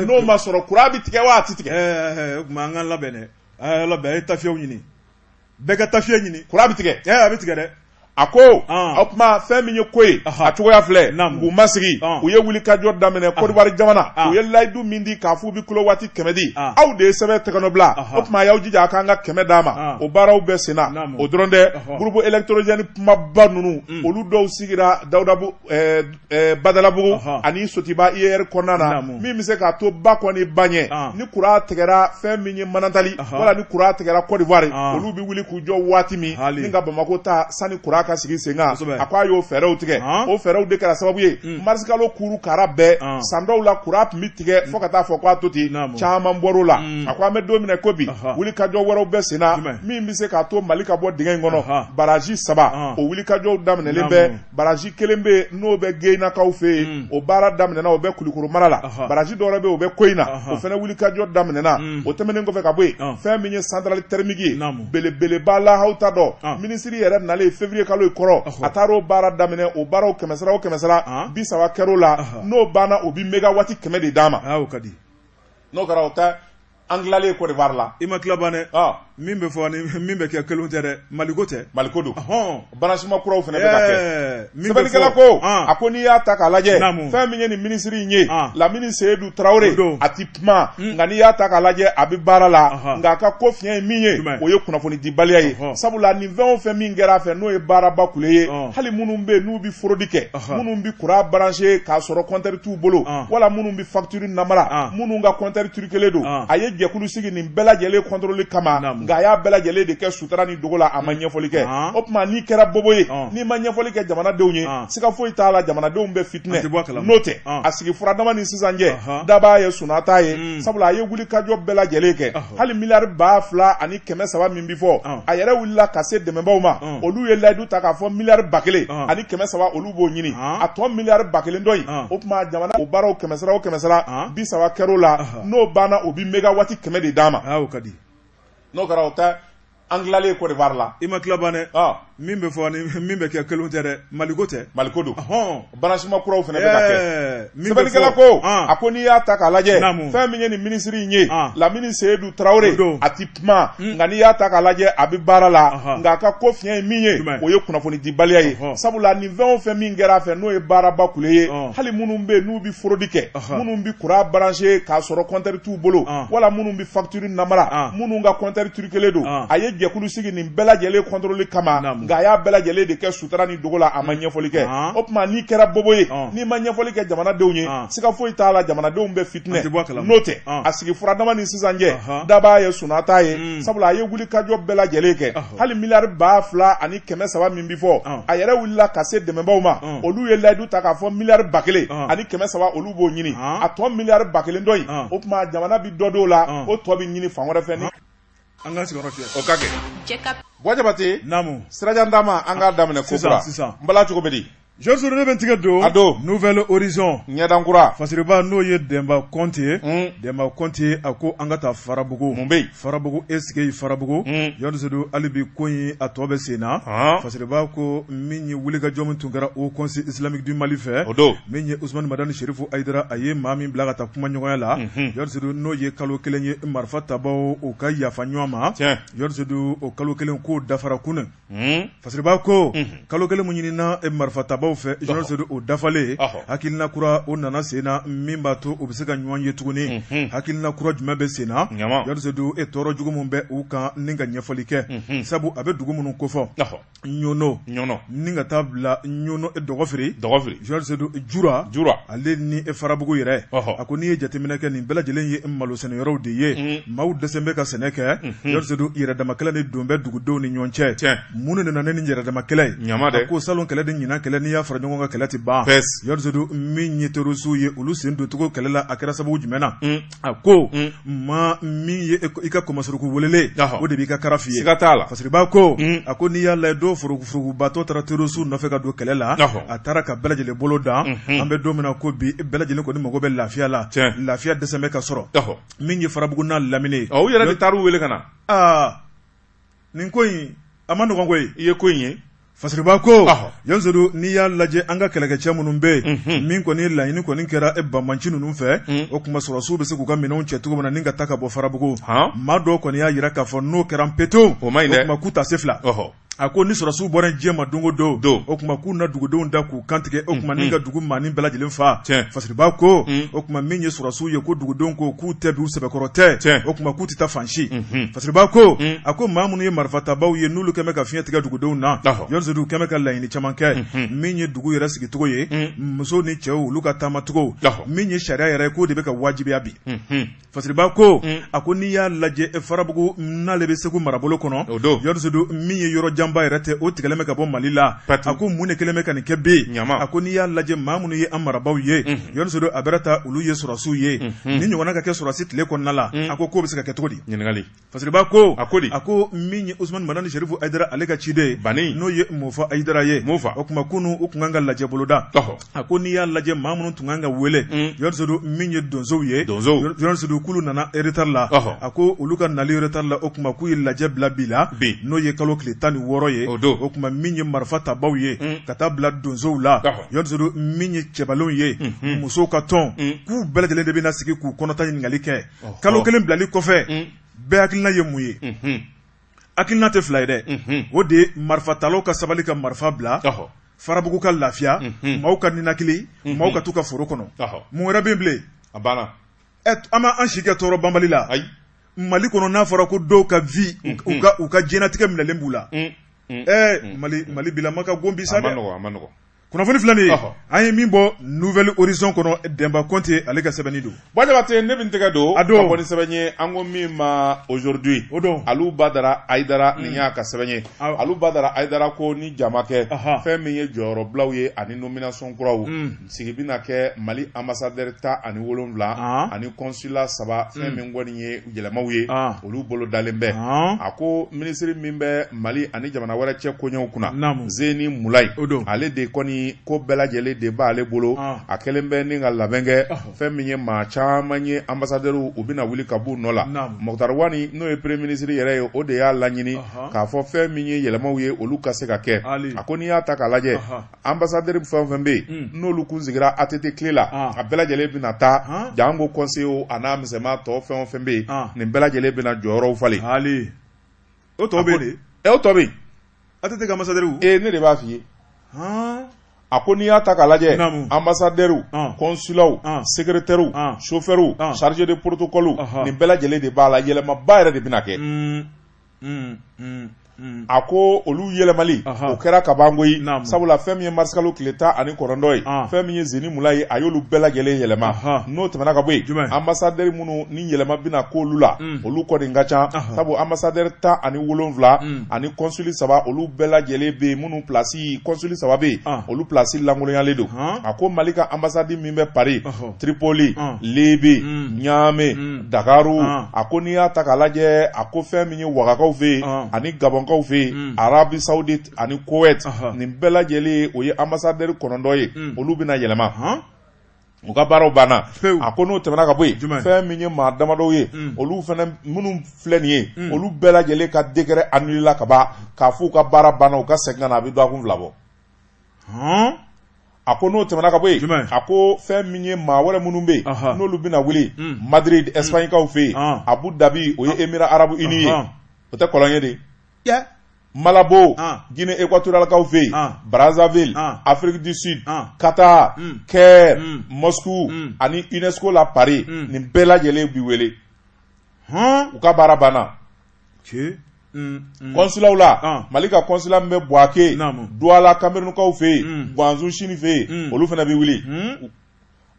n'o ma sɔrɔ courant bi tigɛ wa a ti tigɛ o tuma an ka labɛn dɛ labɛn a ye tafiyew ɲini bɛɛ ka tafiye ɲini courant bi tigɛ a bɛ tigɛ dɛ a ko o kuma fɛn min ye ko ye a cogoya filɛ u ma sigi u ye wuli kajɔ daminɛ Côte d'Ivoire jamana u ye layidu min di k'a f'u bi kilo waati 100 di aw de ye sɛbɛn tɛgɛnɔ bila o kuma y'aw jija a k'an ka 100 d'a ma o baaraw bɛɛ senna o dɔrɔn tɛ groupe électrogène kumaba ninnu olu dɔw sigira Dawudabu Badalabugu ani Sotiba IER kɔnɔna na min bɛ se k'a to ba kɔni ba ɲɛ ni courant tigɛra fɛn min ye Manantali wala ni courant tigɛra Côte d'Ivoire olu bi wuli k'u jɔ waati min ni ka Bamako ta sani courant ka sigi sen kan a ko a y'o fɛɛrɛw tigɛ o fɛɛrɛw de kɛra sababu ye Marisikalo kuru kara bɛɛ san dɔw la courant tun bɛ tigɛ fo ka taa fɔ k'a to ten caman bɔr'o la a ko an bɛ don minɛ ko bi wuli kajɔ wɛrɛw bɛɛ senna min bɛ se k'a to Mali ka bɔ dingɛ in kɔnɔ baraji 3 o wuli kajɔw daminɛlen bɛ baraji 1 bɛ n'o bɛ Guinakaw fɛ yen o baara daminɛna o bɛ Kulikoro mara la baraji dɔ wɛrɛ bɛ o bɛ Koyina o fana wuli kajɔ daminɛna o tɛmɛnen kɔfɛ ka bɔ yen fɛn min ye centrale thermique ye belebeleba la aw ta dɔn minisiri yɛrɛ nalen février kalo kɔrɔ a taar'o baara daminɛ o baaraw 100 30 kɛr'o la n'o banna o bi mégawatt 100 de d'a ma n'o kɛra o tɛ an tilalen Côte d'Ivoire la i ma tila banɛ min bɛ fɔ ni min bɛ kɛ kelen tɛ dɛ Maliko tɛ Maliko don branchement kuraw fana bɛ ka kɛ sɛbɛnnikɛla ko a ko n'i y'a ta k'a lajɛ fɛn min ye nin minisiri in ye Lamini Seydou Traoré a ti kuma nka n'i y'a ta k'a lajɛ a bɛ baara la nka a ka ko fiɲɛ ye min ye o ye kunnafoni dibaliya ye sabula nin fɛn o fɛn min kɛra a fɛ n'o ye baaraba kule ye hali minnu bɛ yen n'u bɛ forodi kɛ minnu bɛ courant branché k'a sɔrɔ compteur t'u bolo wala minnu bɛ facture namara minnu ka compteur turukelen don a ye jɛkulu sigi nin bɛɛ lajɛlen contrôle kama nka a y'a bɛɛ lajɛlen de kɛ sutura ni dogo la a ma ɲɛfɔli kɛ o tuma n'i kɛra bobo ye n'i ma ɲɛfɔli kɛ jamanadenw ye siga foyi t'a la jamanadenw bɛ fitinɛ n'o tɛ a sigi furadama ni sisan cɛ daba ye sunata ye sabula a ye wuli kajɔ bɛɛ lajɛlen kɛ hali miliyari 2,000 ani 300 min bi fɔ a yɛrɛ wulila ka se dɛmɛbaw ma olu ye layidu ta k'a fɔ miliyari 1,000 ani 300 olu b'o ɲini a tɔ miliyari 1,000 dɔ in o tuma jamana o baaraw 100 30 kɛr'o la n'o banna o bi mégawatt 100 de d'a ma n'o kɛra o tɛ an tilalen Côte d'Ivoire la i ma tila banɛ min bɛ fɔ ni min bɛ kɛ kelen tɛ dɛ Maliko tɛ Maliko don branchement kuraw fana bɛ ka kɛ sɛbɛnnikɛla ko a ko n'i y'a ta k'a lajɛ fɛn min ye nin minisiri in ye Lamini Seydou Traoré a ti kuma nka n'i y'a ta k'a lajɛ a bɛ baara la nka a ka ko fiɲɛ ye min ye o ye kunnafoni dibaliya ye sabula nin fɛn o fɛn min kɛra a fɛ n'o ye baaraba kule ye hali minnu bɛ yen n'u bɛ forodi kɛ minnu bɛ courant branché k'a sɔrɔ compteur t'u bolo wala minnu bɛ facture namara minnu ka compteur turukelen don a ye jɛkulu sigi nin bɛɛ lajɛlen contrôle kama nka a y'a bɛɛ lajɛlen de kɛ sutura ni dogo la a ma ɲɛfɔli kɛ o tuma n'i kɛra bobo ye n'i ma ɲɛfɔli kɛ jamanadenw ye siga foyi t'a la jamanadenw bɛ fitinɛ n'o tɛ a sigi furadama ni sisan cɛ daba ye sunata ye sabula a ye wuli kajɔ bɛɛ lajɛlen kɛ hali miliyari 2,000 ani 300 min bi fɔ a yɛrɛ wulila ka se dɛmɛbaw ma olu ye layidu ta k'a fɔ miliyari 1,000 ani 300 olu b'o ɲini a tɔ miliyari 1,000 dɔ in o tuma jamana bi dɔ d'o la o tɔ bi ɲini fan wɛrɛ fɛ an ka sigiyɔrɔ fiyɛ o ka kɛ Bɔjabate sirajan d'a ma an k'a daminɛ ko kura n bala cogo bɛ di Georges ne bɛ tigɛ don a don Nouvelle Horizon ɲɛdankura fasiriba n'o ye Demba Konte Demba Konte a ko an ka taa Farabugu mun bɛ yen Farabugu esike Farabugu Georges hali bi ko in a tɔ bɛ sen na fasiriba ko min ye wulikajɔ min tun kɛra Haut Conseil Islamique du Mali fɛ o don min ye Usmane Madani Sherifu Ayidara a ye maa min bila ka taa kuma ɲɔgɔnya la Georges n'o ye kalo 1 ye marifa tabaw o ka yafa ɲɔgɔn ma Georges o kalo 1 k'o dafara kunun fasiriba ko kalo 1 mun ɲinina marifa tabaw fɛ Georges o dafalen hakilina kura o nana senna min b'a to o bɛ se ka ɲɔgɔn ye tuguni hakilina kura jumɛn bɛ senna Georges tɔɔrɔ jugu min bɛ u kan ni ka ɲɛfɔli kɛ sabu a bɛ dugu minnu kofɔ ɲɔnɔ ni ka taa bila ɲɔnɔ dɔgɔfiri Georges Jura ale ni Farabugu yɛrɛ a ko n'i ye jateminɛ kɛ nin bɛɛ lajɛlen ye malo sɛnɛyɔrɔw de ye maaw dɛsɛ bɛ ka sɛnɛ kɛ Georges yɛrɛdama kɛlɛ ni don bɛ dugudenw ni ɲɔgɔn cɛ mun de nana ni yɛrɛdama kɛlɛ ye a ko salon kɛlɛ de ɲinan kɛlɛ n'i y'a fara ɲɔgɔn kan kɛlɛ tɛ ban Georges min ye terroriste ye olu sen doncogo kɛlɛ la a kɛra sababu jumɛn na a ko maa min ye i ka kɔmɔsɔrɔku welele o de b'i ka kara f'i ye fasiriba ko a ko n'i y'a lajɛ dɔw forokufurukubatɔ taara terroriste nɔfɛ ka don kɛlɛ la a taara ka bɛɛ lajɛlen bolo da an bɛ don min na ko bi bɛɛ lajɛlen kɔni mago bɛ lafiya la lafiya dɛsɛ bɛ ka sɔrɔ min ye Farabugu n'a lamini ye u yɛrɛ de taar'u wele ka na nin ko in a ma nɔgɔn koyi i ye ko in ye fasiriba ko Georges n'i y'a lajɛ an ka kɛlɛkɛcɛ minnu bɛ yen min kɔni laɲini kɔni kɛra banmanci ninnu fɛ o tuma sɔrɔsiw bɛ se k'u ka minɛnw cɛ cogo min na ni ka taa ka bɔ Farabugu maa dɔw kɔni y'a jira k'a fɔ n'o kɛra peto o tuma k'u ta se fila a ko ni sɔrɔsiw bɔra diɲɛ ma don o don o tuma k'u na dugudenw da k'u kantigɛ o tuma ni ka dugu maa ni bɛɛ lajɛlen fa fasiriba ko o tuma min ye sɔrɔsiw ye ko dugudenw ko k'u tɛ bi u sɛbɛkɔrɔ tɛ o tuma k'u tɛ taa fan si fasiriba ko a ko maa minnu ye marifatabaw ye n'olu kɛmɛ ka fiɲɛ tigɛ dugudenw na yɔrɔsiw kɛmɛ ka laɲini caman kɛ min ye dugu yɛrɛ sigicogo ye muso ni cɛw olu ka taamacogo min ye sariya yɛrɛ k'o de bɛ ka wajibiya bi fasiriba ko a ko n'i y'a lajɛ farabugu n'ale bɛ segu marabolo kɔnɔ yɔrɔsiw min ye yɔrɔ janba yɛrɛ tɛ o tigɛlen bɛ ka bɔ Mali la a ko mun de kelen bɛ ka nin kɛ bi a ko n'i y'a lajɛ maa minnu ye an marabaw ye yɔrɔsiw a bɛrɛ ta olu ye sɔrɔsiw ye ni ɲɔgɔnna ka kɛ sɔrɔsi tile kɔnɔna la a ko k'o bɛ se ka kɛ cogo di fasiriba ko a ko min ye Usmani Madani Sherifu Ayidara ale ka ciden n'o ye Mofa Ayidara ye o tuma kunu u kun kan ka lajɛ boloda a ko n'i y'a lajɛ maa minnu tun kan ka wele yɔrɔsiw min ye donsow ye yɔrɔsiw k'ulu nana retard la a ko olu ka nali retard la o tuma k'u ye lajɛ bila bi la n'o ye kalo tile 16 ye o tuma min ye marifa tabaw ye ka taa bila donsow la yɔrɔsiw min ye cɛbalenw ye musow ka tɔn k'u bɛɛ lajɛlen de bɛna sigi k'u kɔnɔta ɲininkali kɛ kalo kelen bilali kɔfɛ bɛɛ hakilina ye mun ye hakilina tɛ fila ye dɛ o de ye marifatalaw ka sabali ka marifa bila farabugu ka lafiya maaw ka ninakili maaw ka t'u ka foro kɔnɔ mun wɛrɛ bɛ bilen an ma an si kɛ tɔɔrɔ banbali la Mali kɔnɔ n'a fɔra ko dɔw ka vie u ka diɲɛnatigɛ minɛlen b'u la Mali bilama ka gon bi sa dɛ kunnafoni filɛ nin ye an ye min bɔ Nouvelle Horizon kɔnɔ Demba Konte ale ka sɛbɛnni don Jabate ne bɛ tɛgɛ don ka bɔ ni sɛbɛn ye an ko min ma aujourd'hui Alu Badara Ayidara nin y'a ka sɛbɛn ye Alu Badara Ayidara ko ni jama kɛ fɛn min ye jɔyɔrɔbilaw ye ani nomination kuraw sigi bɛna kɛ Mali ambassadeur 17 ani consulat 3 fɛn min kɔni ye yɛlɛmaw ye olu bolo dalen bɛ a ko ministre min bɛ Mali ani jamana wɛrɛ cɛ koɲɛw kunna Zeni Mulayi ale de kɔni ko bɛɛ lajɛlen de b'ale bolo a kɛlen bɛ ni ka labɛn kɛ fɛn min ye maa caman ye ambassadeurs u bɛna wuli ka b'u nɔ la Mokhtar Wani n'o ye premier ministre yɛrɛ ye o de y'a laɲini k'a fɔ fɛn min ye yɛlɛmaw ye olu ka se ka kɛ a ko n'i y'a ta k'a lajɛ ambassadeur fɛn o fɛn bɛ yen n'olu kun sigira ATT tile la a bɛɛ lajɛlen bɛna taa jango conseil a n'a misɛnman tɔ fɛn o fɛn bɛ yen nin bɛɛ lajɛlen bɛna jɔyɔrɔw falen o tɔ bɛ yen o tɔ bɛ yen ATT ka ambassadeur ne de b'a f'i ye a ko n'i y'a ta k'a lajɛ ambassadeurs consulaw secrétaires chauffeurs chargés de protocole nin bɛɛ lajɛlen de b'a la yɛlɛmaba yɛrɛ de bɛna kɛ a ko olu yɛlɛmali o kɛra ka ban koyi sabula fɛn min ye marsikalo tile 19 ye fɛn min ye Zeni Mulayi a y'olu bɛɛ lajɛlen yɛlɛma n'o tɛmɛna ka bɔ yen ambassadeurs minnu ni yɛlɛma bɛna k'olu la olu kɔni ka ca sabu ambassadeurs 17 ani consuls 3 olu bɛɛ lajɛlen bɛ yen minnu place consuls 3 bɛ yen olu place lankolonyalen don a ko Mali ka ambassade min bɛ Paris Tripoli Libye Niamey Dakaru a ko n'i y'a ta k'a lajɛ a ko fɛn min ye Ouagakaw fɛ yen ani Gabon kaw fɛ Arabie Saoudite ani Kuwait nin bɛɛ lajɛlen o ye ambassadeur 9 ye olu bɛna yɛlɛma u ka baaraw banna a ko n'o tɛmɛna ka bɔ yen fɛn min ye maa damadɔw ye olu fana minnu filɛ nin ye olu bɛɛ lajɛlen ka décret annulé la ka ban k'a fɔ u ka baara banna u ka segin ka na a bɛ dɔgɔkun 2 bɔ a ko n'o tɛmɛna ka bɔ yen a ko fɛn min ye maa wɛrɛ minnu bɛ yen n'olu bɛna wuli Madrid Espagne kaw fɛ yen Abu Dhabi o ye Émirats Arabes Unis ye o tɛ kɔlɔn ye de Malabo Guinée équatoriale kaw fɛ yen Brazzaville Afrique du Sud Qatar Caire Moscou ani UNESCO la Paris nin bɛɛ lajɛlen bi wele u ka baara banna consulaw la Mali ka consulat min bɛ Bouaké Douala Cameroun kaw fɛ yen Guangzhou Chine fɛ yen olu fana bɛ wuli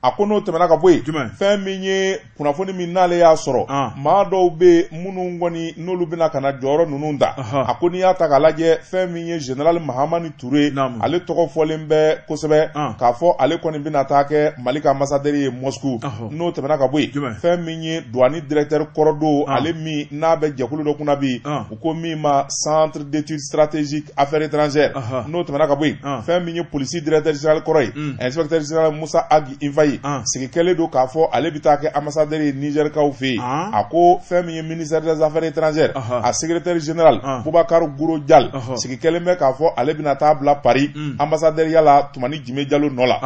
a ko n'o tɛmɛna ka bɔ yen fɛn min ye kunnafoni min n'ale y'a sɔrɔ maa dɔw bɛ minnu kɔni n'olu bɛna ka na jɔyɔrɔ ninnu ta a ko n'i y'a ta k'a lajɛ fɛn min ye général Mahamani Touré ale tɔgɔ fɔlen bɛ kosɛbɛ k'a fɔ ale kɔni bɛna taa kɛ Mali ka ambassadeur ye Moscou n'o tɛmɛna ka bɔ yen fɛn min ye douane directeur kɔrɔ don ale min n'a bɛ jɛkulu dɔ kunna bi u ko min ma centre d'études stratégiques affaires étrangères n'o tɛmɛna ka bɔ yen fɛn min ye police directeur général kɔrɔ ye inspecteur général Moussa Agi Infayi sigi kɛlen don k'a fɔ ale bɛ taa kɛ ambassadeur ye Niger kaw fɛ yen a ko fɛn min ye ministère des affaires étrangères a secrétaire général Boubacar Gouro Dial sigi kɛlen bɛ k'a fɔ ale bɛna taa bila Paris ambassadeur yala Tumani Jime Jalo nɔ la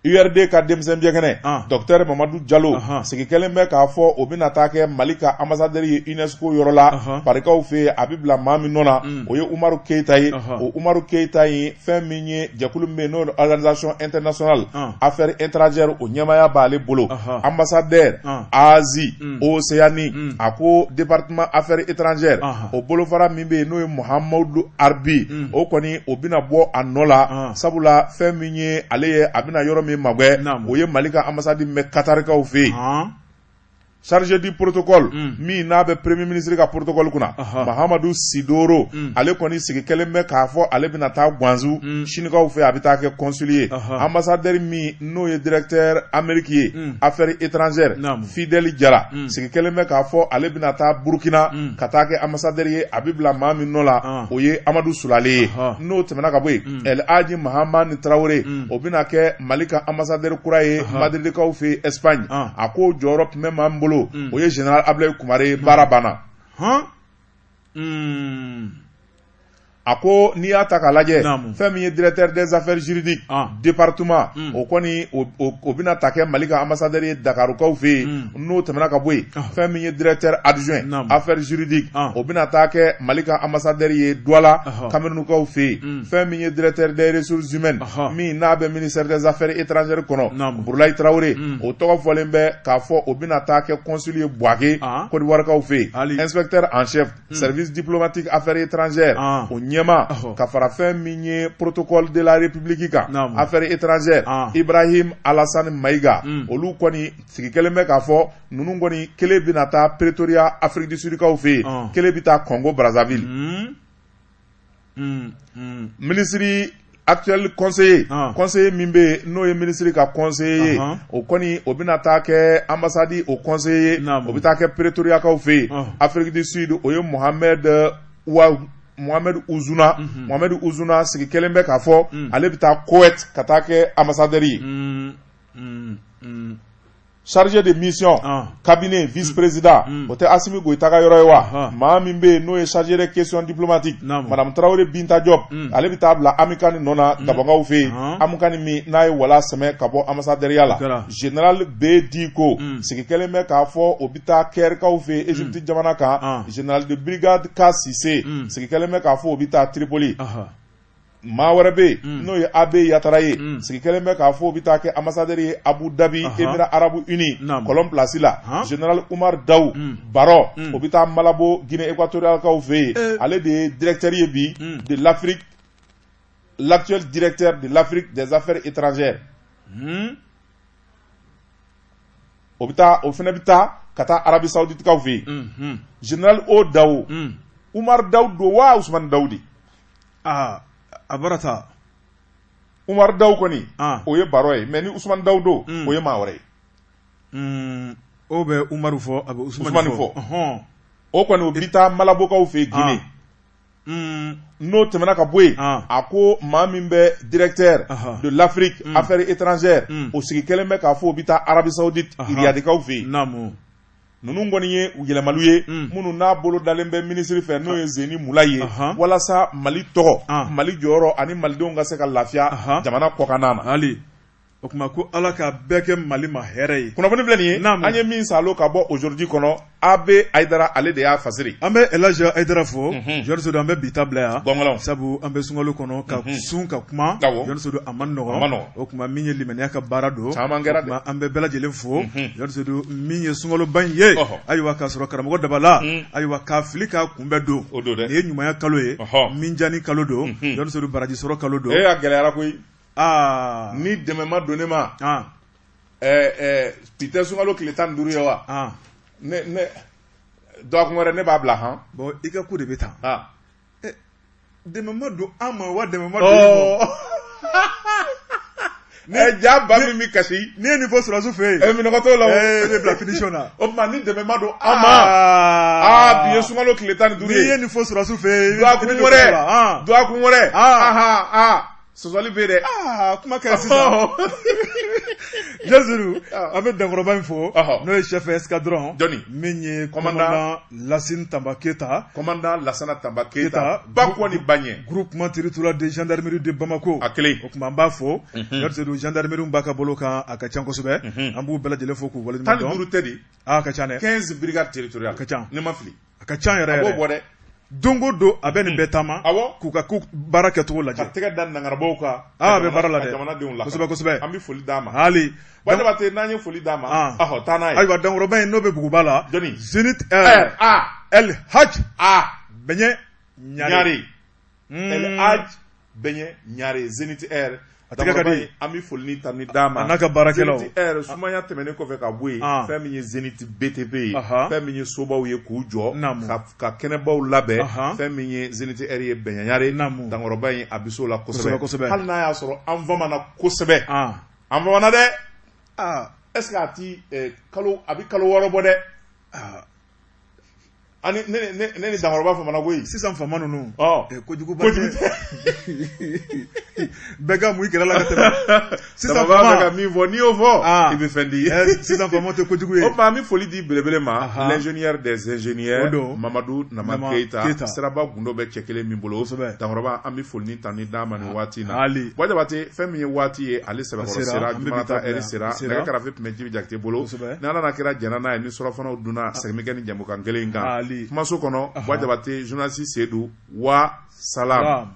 URD ka denmisɛn biɛkɛnɛ docteur Mamadou Diallo sigi kelen bɛ k'a fɔ o bɛna taa kɛ Mali ka ambassadeur ye UNESCO yɔrɔ la parikaw fɛ a bɛ bila maa min nɔ na o ye Umaru Keita ye o Umaru Keita ye fɛn min ye jɛkulu min bɛ n'o organisation internationale affaires étrangères o ɲɛmaaya b'ale bolo ambassadeur Asie Océanie a ko département affaires étrangères o bolofara min bɛ n'o ye Muhammadu Arbi o kɔni o bɛna bɔ a nɔ la sabula fɛn min ye ale ye a bɛna yɔrɔ min magwɛ o ye Mali ka ambassade mɛ Katarikaw fɛ yen chargé du protocole min n'a bɛ premier ministre ka protocole kunna Mahamadou Sidoro ale kɔni sigi kelen bɛ k'a fɔ ale bɛna taa Guanzu Sinikaw fɛ a bɛ taa kɛ consul ye ambassadeur min n'o ye directeur Amérique ye affaires étrangères Fidèle Jara sigi kelen bɛ k'a fɔ ale bɛna taa Burkina ka taa kɛ ambassadeur ye a bɛ bila maa min nɔ la o ye Amadou Sulale ye n'o tɛmɛna ka bɔ yen El Hadji Mahamani Traoré o bɛna kɛ Mali ka ambassadeur kura ye Madridikaw fɛ Espagne a ko jɔyɔrɔ tun bɛ maa min bolo o ye général Ablaye Kumare baara banna a ko n'i y'a ta k'a lajɛ fɛn min ye directeur des affaires juridiques département o kɔni o bɛna ta kɛ Mali ka ambassadeur ye Dakarukaw fɛ yen n'o tɛmɛna ka bɔ yen fɛn min ye directeur adjoint affaires juridiques o bɛna ta kɛ Mali ka ambassadeur ye Douala Camerounukaw fɛ yen fɛn min ye directeur des ressources humaines min n'a bɛ ministère des affaires étrangères kɔnɔ Bourlaye Traoré o tɔgɔ fɔlen bɛ k'a fɔ o bɛna ta kɛ consul ye Bouaké Côte d'Ivoirekaw fɛ yen inspecteur en chef service diplomatique affaires étrangères o ɲɛma ka fara fɛn min ye protocole de la République kan affaires étrangères Ibrahim Alassane Maïga olu kɔni sigi kelen bɛ k'a fɔ ninnu kɔni kelen bɛna taa Pretoria Afrique du Sud kaw fɛ yen kelen bɛ taa Congo Brazzaville ministre actuel conseiller min bɛ n'o ye ministre ka conseiller ye o kɔni o bɛna taa kɛ ambassade o conseiller ye o bɛ taa kɛ Pretoria kaw fɛ yen Afrique du Sud o ye Mohamed Ouzouna sigi kelen bɛ k'a fɔ ale bɛ taa Koweït ka taa kɛ ambassadeur ye chargé de mission cabinet vice-président o tɛ Assimi Goïta ka yɔrɔ ye wa maa min bɛ yen n'o ye chargé de questions diplomatiques madame Traoré Binta Diop ale bɛ taa bila Amikani nɔ na Dabankaw fɛ yen Amikani min n'a ye wala sɛmɛ ka bɔ ambassadeuriya la général B Diko sigi kelen bɛ k'a fɔ o bɛ taa Kɛrikaw fɛ yen Égypte jamana kan général de brigade K Cissé sigi kelen bɛ k'a fɔ o bɛ taa Tripoli maa wɛrɛ bɛ yen n'o ye AB Yatara ye sigi kelen bɛ k'a fɔ o bɛ taa kɛ ambassadeur ye Abu Dhabi Émirats Arabes Unis colonne place la général Oumar Daou Baro o bɛ taa Malabo Guinée équatoriale kaw fɛ yen ale de ye directeur ye bi de l'Afrique l'actuel directeur de l'Afrique des affaires étrangères o fana bɛ taa ka taa Arabie Saoudite kaw fɛ yen général O Daou Oumar Daou do wa Ousmane Daoudi Abarata Umar Daou kɔni o ye Baro ye mais ni Ousmane Daou do o ye maa wɛrɛ ye o bɛ Umaru fɔ a bɛ Ousmane fɔ o kɔni o bɛ taa Malabokaw fɛ Guinée n'o tɛmɛna ka bɔ yen a ko maa min bɛ directeur de l'Afrique affaires étrangères o sigi kelen bɛ k'a fɔ o bɛ taa Arabie Saoudite Riyadikaw fɛ yen ninnu kɔni ye yɛlɛmalu ye minnu n'a bolo dalen bɛ ministre fɛ n'o ye Zeni Mula ye walasa Mali tɔgɔ Mali jɔyɔrɔ ani malidenw ka se ka lafiya jamana kɔkanna na o kuma ko Ala ka bɛɛ kɛ Mali ma hɛrɛ ye kunnafoni filɛ nin ye an ye min salo ka bɔ aujourd'hui kɔnɔ AB Aïdara ale de y'a fasiri an bɛ El Hadji Aïdara fɔ Jɔn Sodo an bɛ bi ta bila yan sabu an bɛ sunkalo kɔnɔ ka sun ka kuma Jɔn Sodo a man nɔgɔn o kuma min ye limaniya ka baara don caman kɛra dɛ an bɛ bɛɛ lajɛlen fo Jɔn Sodo min ye sunkaloba in ye ayiwa k'a sɔrɔ karamɔgɔ Dabala ayiwa k'a fili k'a kunbɛn don nin ye ɲumanya kalo ye minjani kalo don Jɔn Sodo baraji sɔrɔ kalo don a gɛlɛyara koyi ni dɛmɛ ma don ne ma Peter sunkalo tile 15 ye wa ne dɔgɔkun wɛrɛ ne b'a bila han bon i ka ko de bɛ tan dɛmɛ ma don an ma wa dɛmɛ ma don ne ja ba min bɛ kasi ne ye nin fɔ Surasu fɛ yen minɔgɔtɔ la ne bila finition na o tuma ni dɛmɛ ma don an ma bi ye sunkalo tile 15 ye n'i ye nin fɔ Surasu fɛ yen dɔgɔkun wɛrɛ sɔsɔli bɛ dɛ. Kuma kɛra sisan. Jazuru an bɛ dankɔrɔba in fɔ n'o ye chef escadron min ye commandant Lassine Tamba Keita. Commandant Lassana Tamba Keita ba kɔni baɲɛ. Groupement territorial de gendarmerie de Bamako. A kelen. O tuma an b'a fɔ. Jazuru gendarmerie b'a ka bolo kan a ka ca kosɛbɛ. An b'u bɛɛ lajɛlen fɔ k'u waleɲuman dɔn. 15 tɛ di. A ka ca dɛ. 15 brigades territoriales. A ka ca. Ne ma fili. A ka ca yɛrɛ yɛrɛ. A b'o bɔ dɛ. Don o don a bɛ nin bɛɛ taama. Awɔ. K'u ka baara kɛcogo lajɛ. Ka tɛgɛ da nangarabaw kan. A bɛ baara la dɛ. Jamanadenw la. Kosɛbɛ kosɛbɛ. An bɛ foli d'a ma. Hali. Wajabate n'an ye foli d'a ma. Taa n'a ye. Ayiwa dankɔrɔba in n'o bɛ Buguba la. Jɔnni. Zenith Air. El Hadj. Bɛɲɛ Ɲare. El Hadj Bɛɲɛ Ɲare Zenith Air. A tɛgɛ ka di. An bɛ foli ta ni d'a ma. A n'a ka baarakɛlaw. Zenith Air sumaya tɛmɛnen kɔfɛ ka bɔ yen. Fɛn min ye Zenith BTP ye. Fɛn min ye sobaw ye k'u jɔ. Ka kɛnɛbaw labɛn. Fɛn min ye Zenith Air ye Bɛɲɛ Ɲare. Dankɔrɔba in a bɛ s'o la kosɛbɛ. Hali n'a y'a sɔrɔ an bamana kosɛbɛ. An bamana dɛ. Est-ce que a ti kalo a bɛ kalo 6 bɔ dɛ. Ne ni dankɔrɔba famana koyi. Sisan fama ninnu. Kojugu tɛ. Bɛɛ ka mun i kɛlɛ la ka tɛmɛ. Sisan fama bɛ ka min fɔ n'i y'o fɔ i bɛ fɛn di. Sisan fama tɛ kojugu ye. O tuma an bɛ foli di belebele ma. L'ingénieur des ingénieurs Mamadou Nama Keita. Siraba gundo bɛ cɛ kelen min bolo. Dankɔrɔba an bɛ foli ni ta ni d'a ma nin waati in na. Wajabate fɛn min ye waati ye ale sɛbɛkɔrɔ sera Jumanata heure sera. Nɛgɛ karafe tun bɛ Jibi Jakite bolo. N'Ala n'a kɛra jɛna n'a ye ni surafanaw dunna segin bɛ kɛ ni jamukan kelen in kan. Kumaso kɔnɔ Wajabate journaliste Seydou wa salam.